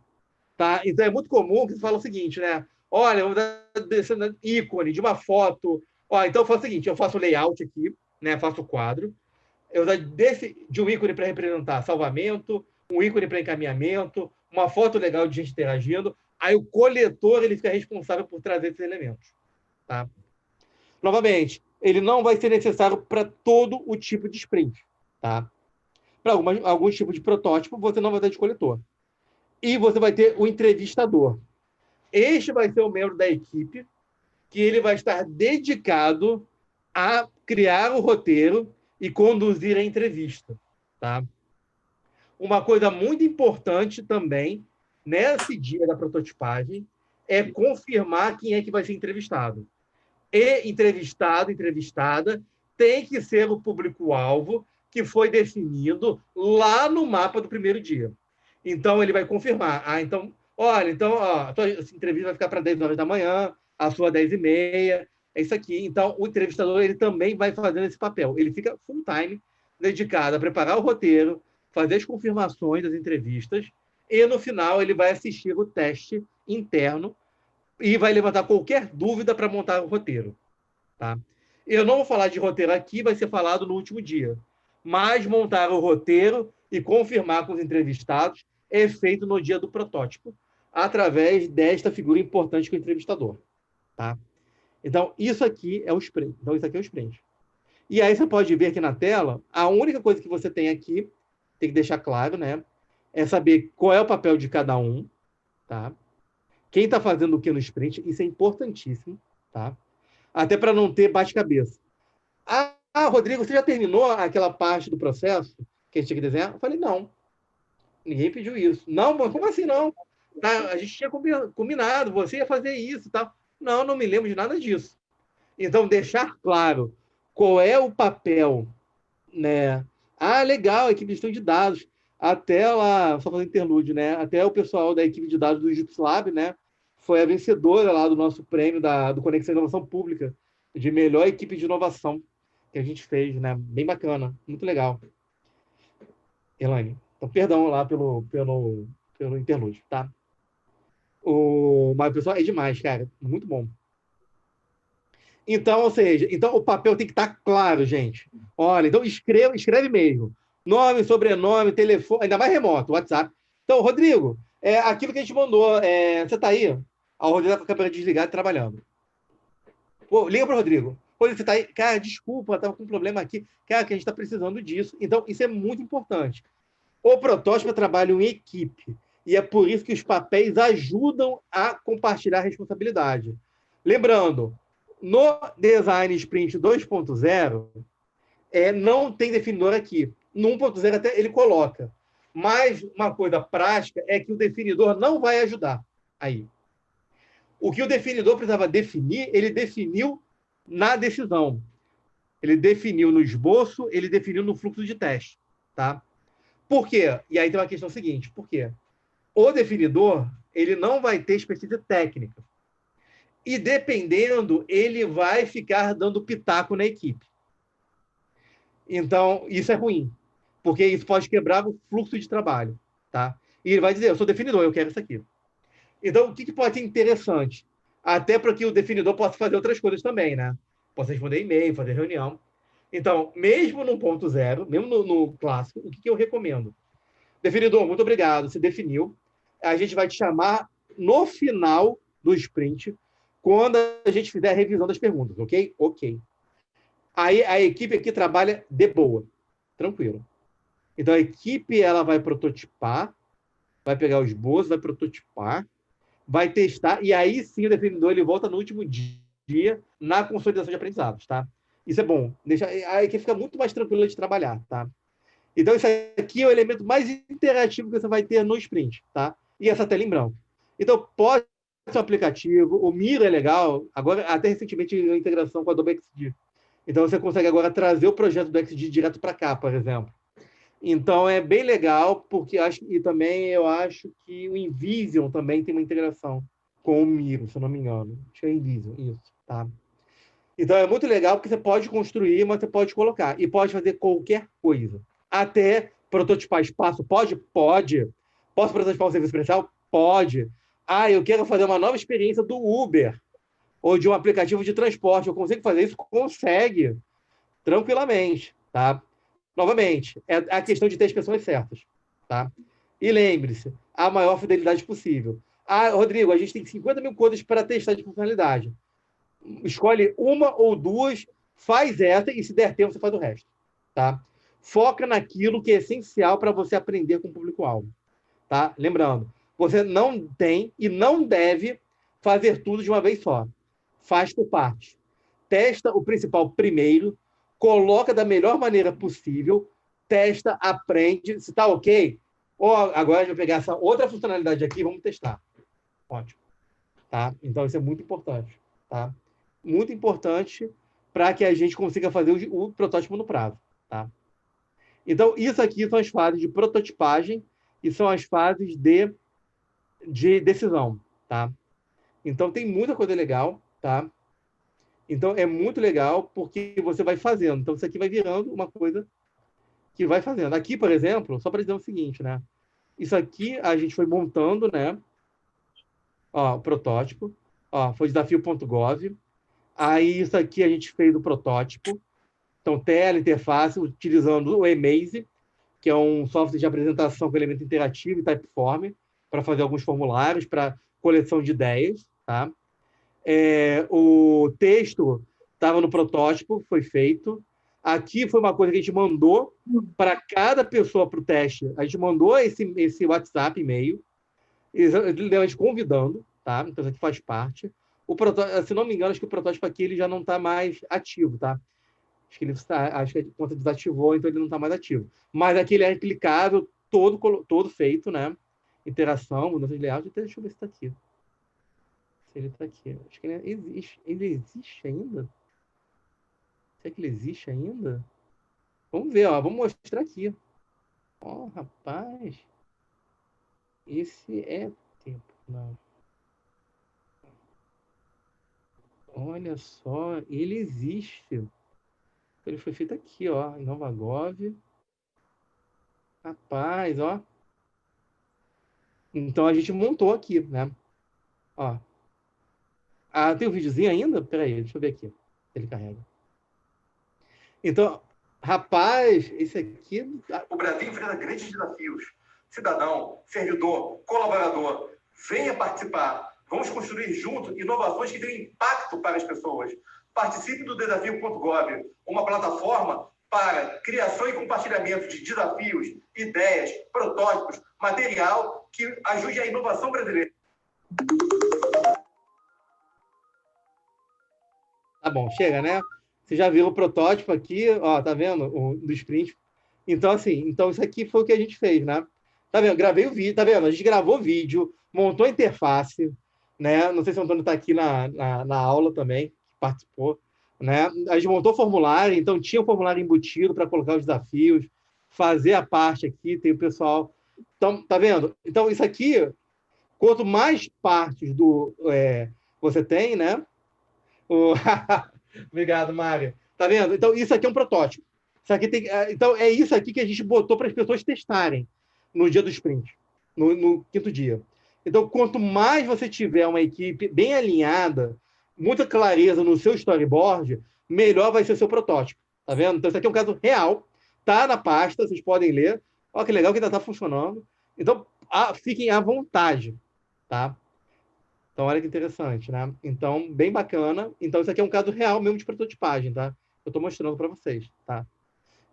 tá? Então, é muito comum que você fala o seguinte, né? Olha, eu vou dar esse ícone de uma foto. Então, eu faço o seguinte, eu faço o layout aqui, né? Faço o quadro. Eu vou dar de um ícone para representar salvamento, um ícone para encaminhamento, uma foto legal de gente interagindo. Aí o coletor ele fica responsável por trazer esses elementos. Tá? Novamente, ele não vai ser necessário para todo o tipo de sprint. Tá? Para alguns tipos de protótipo, você não vai ter de coletor. E você vai ter o entrevistador. Este vai ser o membro da equipe que ele vai estar dedicado a criar o roteiro e conduzir a entrevista. Tá? Uma coisa muito importante também, nesse dia da prototipagem, é confirmar quem é que vai ser entrevistado. E entrevistado, entrevistada, tem que ser o público-alvo que foi definido lá no mapa do primeiro dia. Então, ele vai confirmar. A tua entrevista vai ficar para 10 horas da manhã, a sua 10h30, é isso aqui. Então, o entrevistador ele também vai fazendo esse papel. Ele fica full time dedicado a preparar o roteiro, fazer as confirmações das entrevistas e, no final, ele vai assistir o teste interno e vai levantar qualquer dúvida para montar o roteiro. Tá? Eu não vou falar de roteiro aqui, vai ser falado no último dia. Mas montar o roteiro e confirmar com os entrevistados é feito no dia do protótipo, através desta figura importante que é o entrevistador. Tá? Então, isso aqui é o sprint. E aí você pode ver aqui na tela, a única coisa que você tem aqui, tem que deixar claro, né? É saber qual é o papel de cada um, tá? Quem está fazendo o que no sprint, isso é importantíssimo, tá? Até para não ter bate-cabeça. Rodrigo, você já terminou aquela parte do processo que a gente tinha que desenhar? Eu falei, não. Ninguém pediu isso. Não, mas como assim não? Tá, a gente tinha combinado, você ia fazer isso e tal. Não me lembro de nada disso. Então, deixar claro qual é o papel, né? Legal, a equipe de gestão de dados. Até lá, só fazer interlúdio, né? Até o pessoal da equipe de dados do GipsLab, né? Foi a vencedora lá do nosso prêmio do Conexão Inovação Pública, de melhor equipe de inovação que a gente fez, né? Bem bacana, muito legal. Elaine, então, perdão lá pelo interlúdio, tá? Mas o pessoal é demais, cara. Muito bom. Então, ou seja, o papel tem que estar claro, gente. Olha, então escreve mesmo. Nome, sobrenome, telefone, ainda mais remoto, WhatsApp. Então, Rodrigo, aquilo que a gente mandou, você está aí? O Rodrigo está com a câmera desligada trabalhando. Pô, liga para o Rodrigo. Rodrigo, você está aí? Cara, desculpa, estava com um problema aqui. Cara, que a gente está precisando disso. Então, isso é muito importante. O protótipo é trabalho em equipe. E é por isso que os papéis ajudam a compartilhar a responsabilidade. Lembrando, No Design Sprint 2.0, não tem definidor aqui. No 1.0 até ele coloca. Mas uma coisa prática é que o definidor não vai ajudar aí. O que o definidor precisava definir, ele definiu na decisão. Ele definiu no esboço, ele definiu no fluxo de teste. Tá? Por quê? E aí tem uma questão seguinte. Por quê? O definidor, ele não vai ter especificidade técnica. E, dependendo, ele vai ficar dando pitaco na equipe. Então, isso é ruim, porque isso pode quebrar o fluxo de trabalho. Tá? E ele vai dizer, eu sou definidor, eu quero isso aqui. Então, o que pode ser interessante? Até para que o definidor possa fazer outras coisas também, né? Possa responder e-mail, fazer reunião. Então, mesmo no 1.0, mesmo no clássico, o que eu recomendo? Definidor, muito obrigado, você definiu. A gente vai te chamar no final do sprint, quando a gente fizer a revisão das perguntas, ok? Ok. Aí a equipe aqui trabalha de boa, tranquilo. Então a equipe ela vai prototipar, vai pegar os esboços, vai prototipar, vai testar, e aí sim o definidor ele volta no último dia na consolidação de aprendizados, tá? Isso é bom. A equipe fica muito mais tranquila de trabalhar, tá? Então isso aqui é o elemento mais interativo que você vai ter no sprint, tá? E essa tela em branco. Então pode ser um aplicativo, o Miro é legal, agora até recentemente a integração com a Adobe XD. Então você consegue agora trazer o projeto do XD direto para cá, por exemplo. Então é bem legal, porque eu acho que o InVision também tem uma integração com o Miro, se eu não me engano. Acho que é InVision, isso, tá? Então é muito legal porque você pode construir, mas você pode colocar. E pode fazer qualquer coisa. Até prototipar espaço, pode? Pode. Posso prototipar um serviço presencial? Pode. Ah, eu quero fazer uma nova experiência do Uber ou de um aplicativo de transporte. Eu consigo fazer isso? Consegue. Tranquilamente, tá? Novamente, é a questão de ter as pessoas certas, tá? E lembre-se, a maior fidelidade possível. Ah, Rodrigo, a gente tem 50 mil coisas para testar de funcionalidade. Escolhe uma ou duas, faz essa e se der tempo você faz o resto, tá? Foca naquilo que é essencial para você aprender com o público-alvo, tá? Lembrando, você não tem e não deve fazer tudo de uma vez só. Faz por partes. Testa o principal primeiro, coloca da melhor maneira possível, testa, aprende, se está ok, ou agora a gente vai pegar essa outra funcionalidade aqui, vamos testar. Ótimo. Tá? Então, isso é muito importante. Tá? Muito importante para que a gente consiga fazer o protótipo no prazo. Tá? Então, isso aqui são as fases de prototipagem e são as fases de decisão. Tá? Então, tem muita coisa legal. Tá? Então, é muito legal porque você vai fazendo. Então, isso aqui vai virando uma coisa que vai fazendo. Aqui, por exemplo, só para dizer o seguinte, né? Isso aqui a gente foi montando, né? Ó, o protótipo. Ó, foi desafio.gov. Aí, isso aqui a gente fez o protótipo. Então, tela, interface, utilizando o Emaze, que é um software de apresentação com elemento interativo e Typeform, para fazer alguns formulários, para coleção de ideias, tá? O texto estava no protótipo, foi feito. Aqui foi uma coisa que a gente mandou para cada pessoa para o teste. A gente mandou esse WhatsApp, e-mail, literalmente convidando, tá? Então, isso aqui faz parte. Se não me engano, acho que o protótipo aqui ele já não está mais ativo, tá? Acho que a conta desativou, então ele não está mais ativo. Mas aqui ele é clicável, todo feito, né? Interação, mudança de layout. Deixa eu ver se está aqui. Ele está aqui. Acho que ele existe. Ele existe ainda? Será que ele existe ainda? Vamos ver, ó. Vamos mostrar aqui. Ó, rapaz. Esse é tempo. Não. Olha só. Ele existe. Ele foi feito aqui, ó. Em Nova Gov. Rapaz, ó. Então a gente montou aqui, né? Ó. Ah, tem um videozinho ainda? Peraí, deixa eu ver aqui. Ele carrega. Então, rapaz, esse aqui... O Brasil enfrenta grandes desafios. Cidadão, servidor, colaborador, venha participar. Vamos construir juntos inovações que tenham impacto para as pessoas. Participe do Desafio.gov, uma plataforma para criação e compartilhamento de desafios, ideias, protótipos, material que ajude a inovação brasileira. Tá bom, chega, né? Você já viu o protótipo aqui, ó, tá vendo? Do sprint. Então, assim, então isso aqui foi o que a gente fez, né? Tá vendo? Gravei o vídeo, tá vendo? A gente gravou vídeo, montou a interface, né? Não sei se o Antônio tá aqui na aula também, participou, né? A gente montou o formulário, então tinha o formulário embutido para colocar os desafios, fazer a parte aqui, tem o pessoal. Então, tá vendo? Então, isso aqui, quanto mais partes você tem, né? O... Obrigado, Mário. Tá vendo? Então, isso aqui é um protótipo. Isso aqui então, é isso aqui que a gente botou para as pessoas testarem no dia do sprint, no quinto dia. Então, quanto mais você tiver uma equipe bem alinhada, muita clareza no seu storyboard, melhor vai ser o seu protótipo. Tá vendo? Então, isso aqui é um caso real. Tá na pasta, vocês podem ler. Olha que legal que ainda está funcionando. Então, fiquem à vontade, tá? Então, olha que interessante, né? Então, bem bacana. Então, isso aqui é um caso real mesmo de prototipagem, tá? Eu estou mostrando para vocês, tá?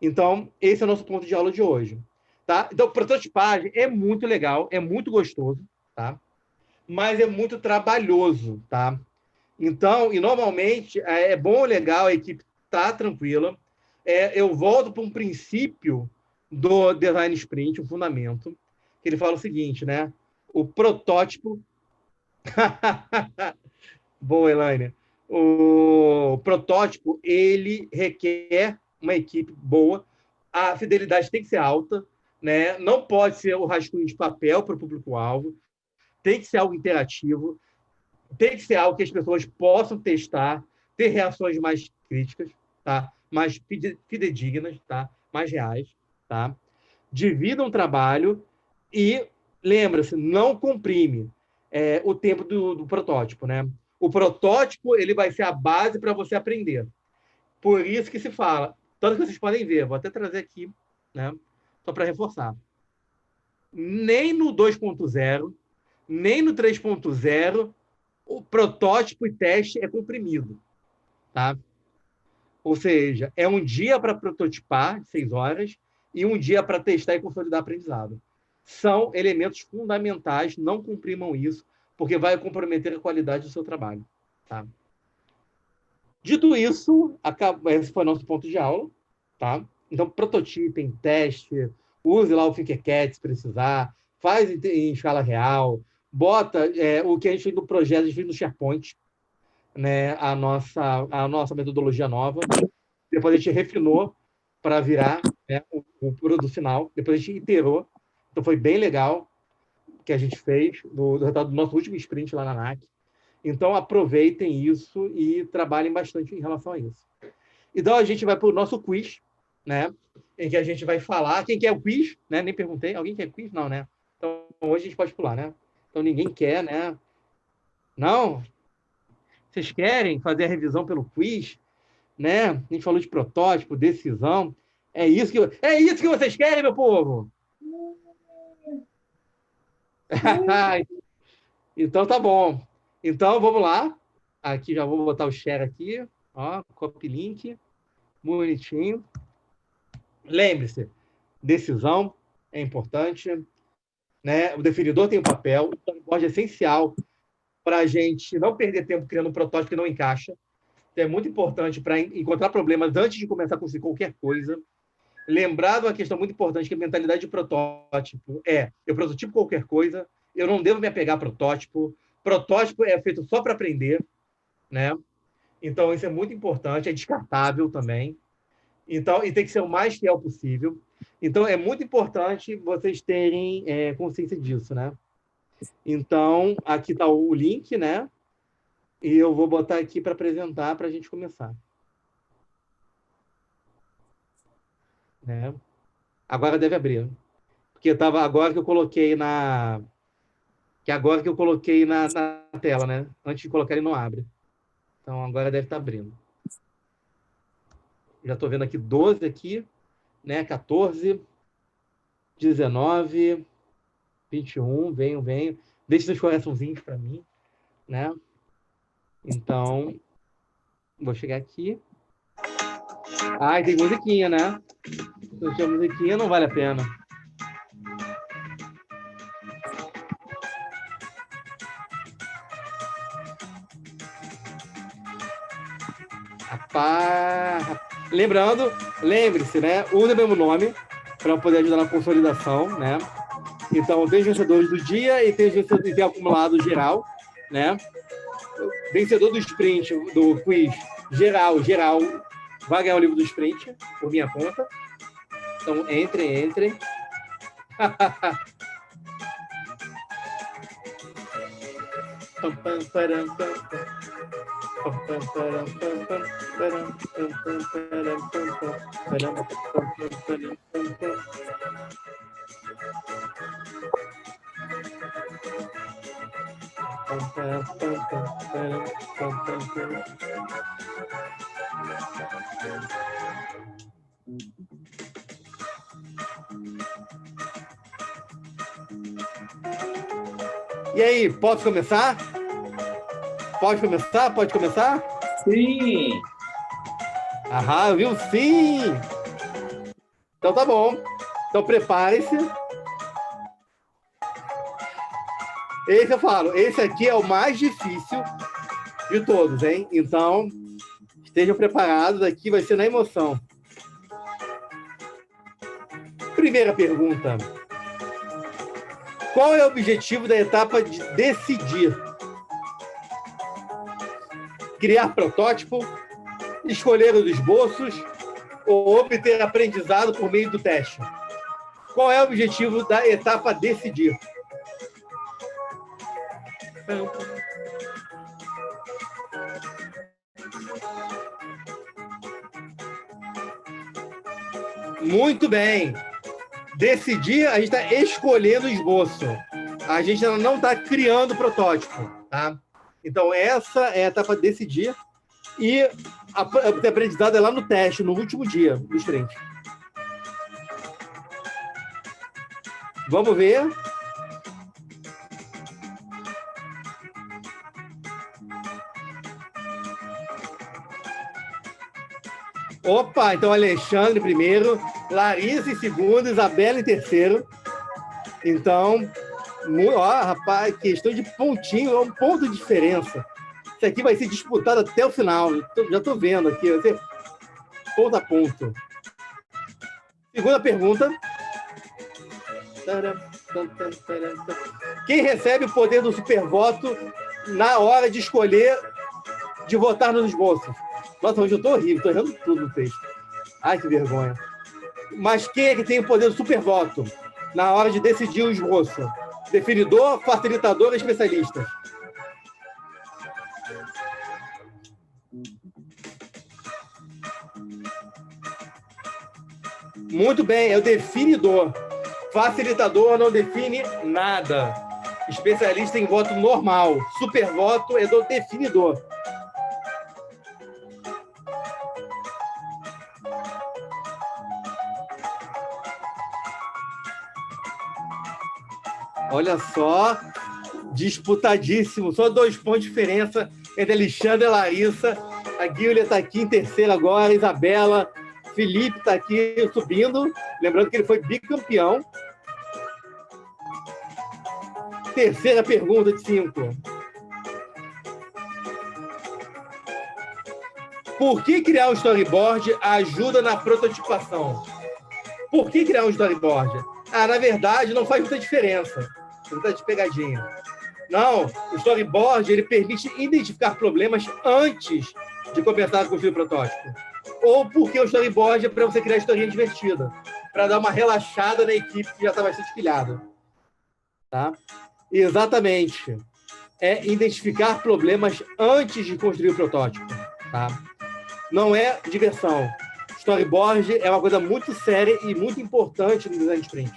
Então, esse é o nosso ponto de aula de hoje, tá? Então, prototipagem é muito legal, é muito gostoso, tá? Mas é muito trabalhoso, tá? Então, e normalmente é bom, legal, a equipe tá tranquila. Eu volto para um princípio do design sprint, um fundamento, que ele fala o seguinte, né? O protótipo Boa, Elaine. O protótipo, ele requer uma equipe boa, a fidelidade tem que ser alta, né? Não pode ser o rascunho de papel para o público-alvo, tem que ser algo interativo, tem que ser algo que as pessoas possam testar, ter reações mais críticas, tá? Mais fidedignas, tá? Mais reais, tá? Dividam o trabalho e, lembra-se, não comprime o tempo do protótipo, né? O protótipo ele vai ser a base para você aprender. Por isso que se fala, tanto que vocês podem ver, vou até trazer aqui, né? Só para reforçar. Nem no 2.0, nem no 3.0, o protótipo e teste é comprimido, tá? Ou seja, é um dia para prototipar, 6 horas, e um dia para testar e consolidar aprendizado. São elementos fundamentais, não comprimam isso, porque vai comprometer a qualidade do seu trabalho. Tá? Dito isso, esse foi o nosso ponto de aula. Tá? Então, prototipem, teste, use lá o Thinkercad se precisar, faz em escala real, bota o que a gente fez no projeto, a gente fez no SharePoint, né, a nossa metodologia nova. Depois a gente refinou para virar, né, o produto final. Depois a gente iterou. Então, foi bem legal que a gente fez do resultado do nosso último sprint lá na NAC. Então, aproveitem isso e trabalhem bastante em relação a isso. Então, a gente vai para o nosso quiz, né? Em que a gente vai falar. Quem quer o quiz? Né? Nem perguntei. Alguém quer quiz? Não, né? Então, hoje a gente pode pular, né? Então, ninguém quer, né? Não? Vocês querem fazer a revisão pelo quiz? Né? A gente falou de protótipo, decisão. É isso que vocês querem, meu povo? Então tá bom. Então vamos lá. Aqui já vou botar o share aqui. Ó, copy link. Bonitinho. Lembre-se, decisão é importante. Né? O definidor tem um papel. O storyboard é essencial para a gente não perder tempo criando um protótipo que não encaixa. É muito importante para encontrar problemas antes de começar a construir qualquer coisa. Lembrado uma questão muito importante, que a mentalidade de protótipo eu prototipo qualquer coisa, eu não devo me apegar a protótipo. Protótipo é feito só para aprender, né? Então, isso é muito importante, é descartável também. Então, e tem que ser o mais fiel possível. Então, é muito importante vocês terem consciência disso, né? Então, aqui está o link, né? E eu vou botar aqui para apresentar para a gente começar. Né? Agora deve abrir. Porque estava agora que eu coloquei na tela, né? Antes de colocar ele não abre. Então agora deve estar abrindo. Já estou vendo aqui 12 aqui, né? 14, 19, 21, venham. Deixa seus coraçãozinhos para mim, né? Então, vou chegar aqui. Ah, e tem musiquinha, né? Se não tiver musiquinha, não vale a pena. Lembrando, lembre-se, né? Usa o mesmo nome para poder ajudar na consolidação, né? Então, tem os vencedores do dia e tem o acumulado geral, né? Vencedor do sprint, do quiz geral, vai ganhar o livro do sprint, por minha conta. Então, entrem. E aí, posso começar? Pode começar? Sim! Aham, viu? Sim! Então tá bom. Então prepare-se. Esse eu falo, esse aqui é o mais difícil de todos, hein? Então, estejam preparados, aqui vai ser na emoção. Primeira pergunta. Qual é o objetivo da etapa de decidir? Criar protótipo, escolher os esboços ou obter aprendizado por meio do teste? Qual é o objetivo da etapa decidir? Muito bem. Decidir, a gente está escolhendo o esboço. A gente não está criando o protótipo, tá? Então, essa é a etapa de decidir. E o aprendizado é lá no teste, no último dia do sprint. Vamos ver. Opa, então Alexandre primeiro, Larissa em segundo, Isabela em terceiro. Então, rapaz, questão de pontinho, é um ponto de diferença. Isso aqui vai ser disputado até o final. Já estou vendo aqui, vai ser ponto a ponto. Segunda pergunta. Quem recebe o poder do supervoto na hora de escolher, de votar nos esboços? Nossa, hoje eu estou horrível, estou errando tudo no texto. Ai, que vergonha. Mas quem é que tem o poder do supervoto na hora de decidir o esboço? Definidor, facilitador e especialista? Muito bem, é o definidor. Facilitador não define nada. Especialista em voto normal. Supervoto é do definidor. Olha só, disputadíssimo. Só 2 pontos de diferença entre Alexandre e Larissa. A Guilherme está aqui em terceiro agora, a Isabela. Felipe está aqui subindo. Lembrando que ele foi bicampeão. Terceira pergunta de 5. Por que criar um storyboard ajuda na prototipação? Por que criar um storyboard? Na verdade, não faz muita diferença. Não está de pegadinha. Não, o storyboard ele permite identificar problemas antes de começar a construir o protótipo. Ou porque o storyboard é para você criar historinha divertida, para dar uma relaxada na equipe que já está bastante pilhada. Tá? Exatamente. É identificar problemas antes de construir o protótipo. Tá? Não é diversão. Storyboard é uma coisa muito séria e muito importante no design sprint.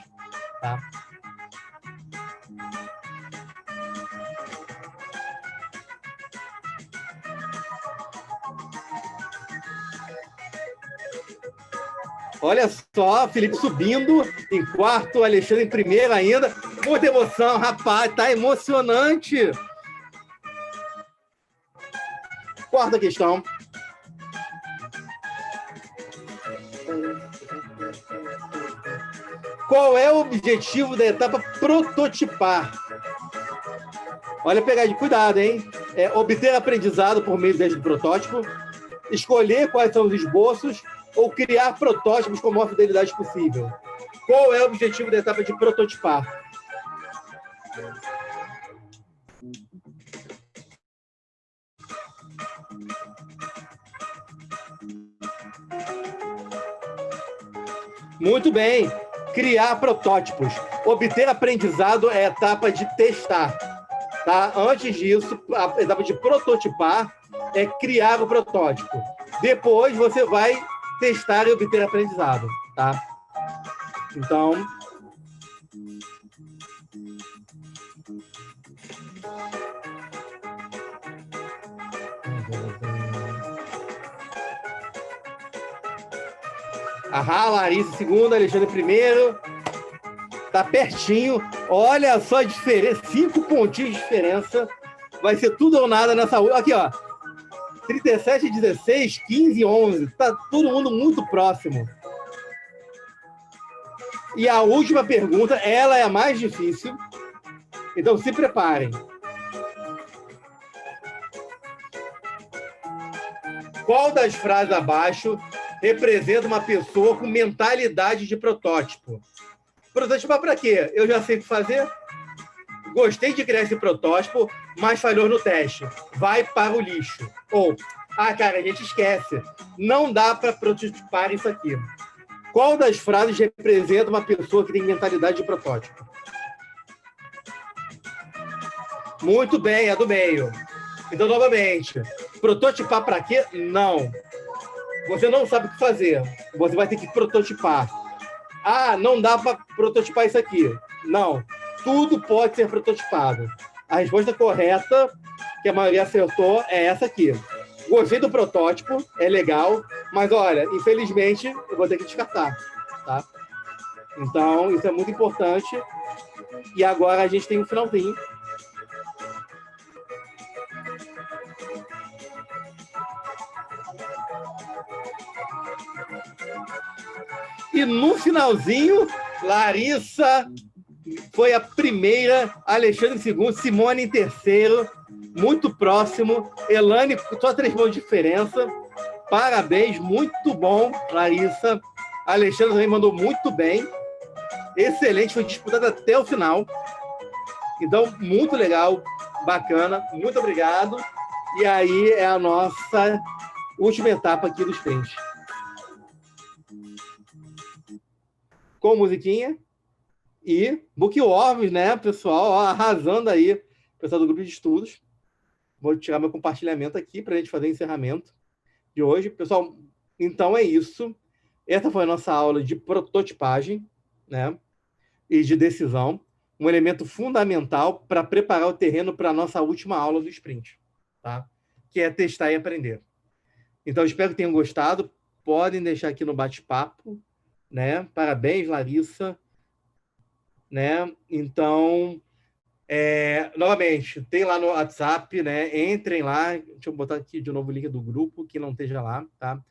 Tá? Olha só, Felipe subindo em quarto, Alexandre em primeiro ainda. Muita emoção, rapaz, tá emocionante. Quarta questão. Qual é o objetivo da etapa prototipar? Olha a pegadinha, cuidado, hein? É obter aprendizado por meio do protótipo, escolher quais são os esboços ou criar protótipos com a maior fidelidade possível. Qual é o objetivo da etapa de prototipar? Muito bem. Criar protótipos. Obter aprendizado é a etapa de testar. Tá? Antes disso, a etapa de prototipar é criar o protótipo. Depois você vai testar e obter aprendizado. Tá? Então, Larissa segundo, Alexandre primeiro. Tá pertinho. Olha só a diferença. 5 pontinhos de diferença. Vai ser tudo ou nada nessa... Aqui, ó. 37, 16, 15, 11. Tá todo mundo muito próximo. E a última pergunta, ela é a mais difícil. Então, se preparem. Qual das frases abaixo representa uma pessoa com mentalidade de protótipo? Prototipar para quê? Eu já sei o que fazer. Gostei de criar esse protótipo, mas falhou no teste. Vai para o lixo. Ou, cara, a gente esquece. Não dá para prototipar isso aqui. Qual das frases representa uma pessoa que tem mentalidade de protótipo? Muito bem, é do meio. Então, novamente, prototipar para quê? Não. Você não sabe o que fazer. Você vai ter que prototipar. Não dá para prototipar isso aqui. Não. Tudo pode ser prototipado. A resposta correta, que a maioria acertou, é essa aqui. Gostei do protótipo, é legal, mas, olha, infelizmente, eu vou ter que descartar. Tá? Então, isso é muito importante. E agora a gente tem um finalzinho. E no finalzinho, Larissa foi a primeira, Alexandre em segundo, Simone em terceiro, muito próximo. Elane, só 3 pontos de diferença. Parabéns, muito bom, Larissa. Alexandre também mandou muito bem. Excelente, foi disputado até o final. Então, muito legal, bacana, muito obrigado. E aí é a nossa última etapa aqui do sprint. Com musiquinha e bookworms, né, pessoal? Ó, arrasando aí, pessoal do grupo de estudos. Vou tirar meu compartilhamento aqui para a gente fazer o encerramento de hoje. Pessoal, então é isso. Essa foi a nossa aula de prototipagem, né, e de decisão. Um elemento fundamental para preparar o terreno para a nossa última aula do sprint, tá? Que é testar e aprender. Então, espero que tenham gostado. Podem deixar aqui no bate-papo, né? Parabéns, Larissa. Né? Então, novamente, tem lá no WhatsApp, né? Entrem lá. Deixa eu botar aqui de novo o link do grupo, que não esteja lá, tá?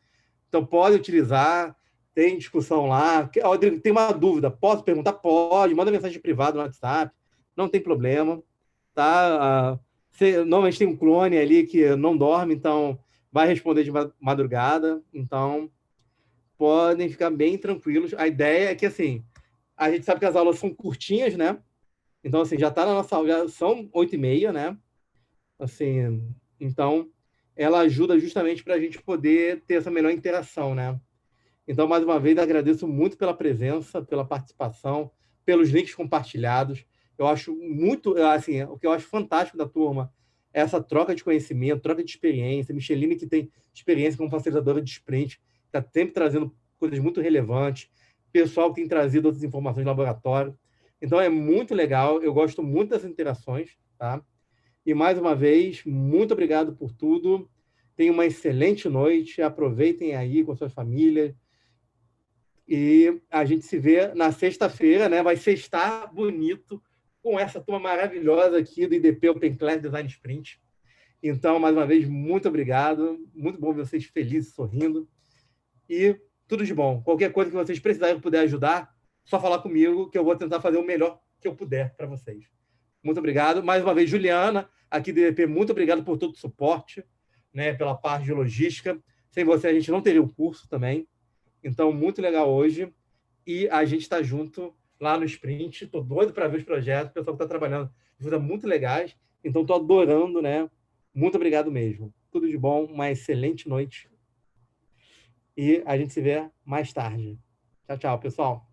Então, pode utilizar. Tem discussão lá. Rodrigo, tem uma dúvida? Posso perguntar? Pode. Manda mensagem privada no WhatsApp. Não tem problema. Tá? Normalmente tem um clone ali que não dorme, então vai responder de madrugada. Então, podem ficar bem tranquilos. A ideia é que, assim, a gente sabe que as aulas são curtinhas, né? Então, assim, já está na nossa aula, já são 8h30, né? Assim, então, ela ajuda justamente para a gente poder ter essa melhor interação, né? Então, mais uma vez, agradeço muito pela presença, pela participação, pelos links compartilhados. Eu acho muito, assim, o que eu acho fantástico da turma é essa troca de conhecimento, troca de experiência. Micheline, que tem experiência como facilitadora de sprint, está sempre trazendo coisas muito relevantes. Pessoal que tem trazido outras informações do laboratório. Então, é muito legal. Eu gosto muito dessas interações, tá? E, mais uma vez, muito obrigado por tudo. Tenham uma excelente noite. Aproveitem aí com suas famílias. E a gente se vê na sexta-feira, né? Vai sextar bonito com essa turma maravilhosa aqui do IDP Open Class Design Sprint. Então, mais uma vez, muito obrigado. Muito bom ver vocês felizes, sorrindo. E tudo de bom. Qualquer coisa que vocês precisarem puder ajudar, só falar comigo que eu vou tentar fazer o melhor que eu puder para vocês. Muito obrigado. Mais uma vez, Juliana, aqui do IDP, muito obrigado por todo o suporte, né? Pela parte de logística. Sem você, a gente não teria o curso também. Então, muito legal hoje. E a gente está junto lá no Sprint. Estou doido para ver os projetos. O pessoal que está trabalhando ajuda muito legais. Então, estou adorando, né? Muito obrigado mesmo. Tudo de bom, uma excelente noite. E a gente se vê mais tarde. Tchau, tchau, pessoal.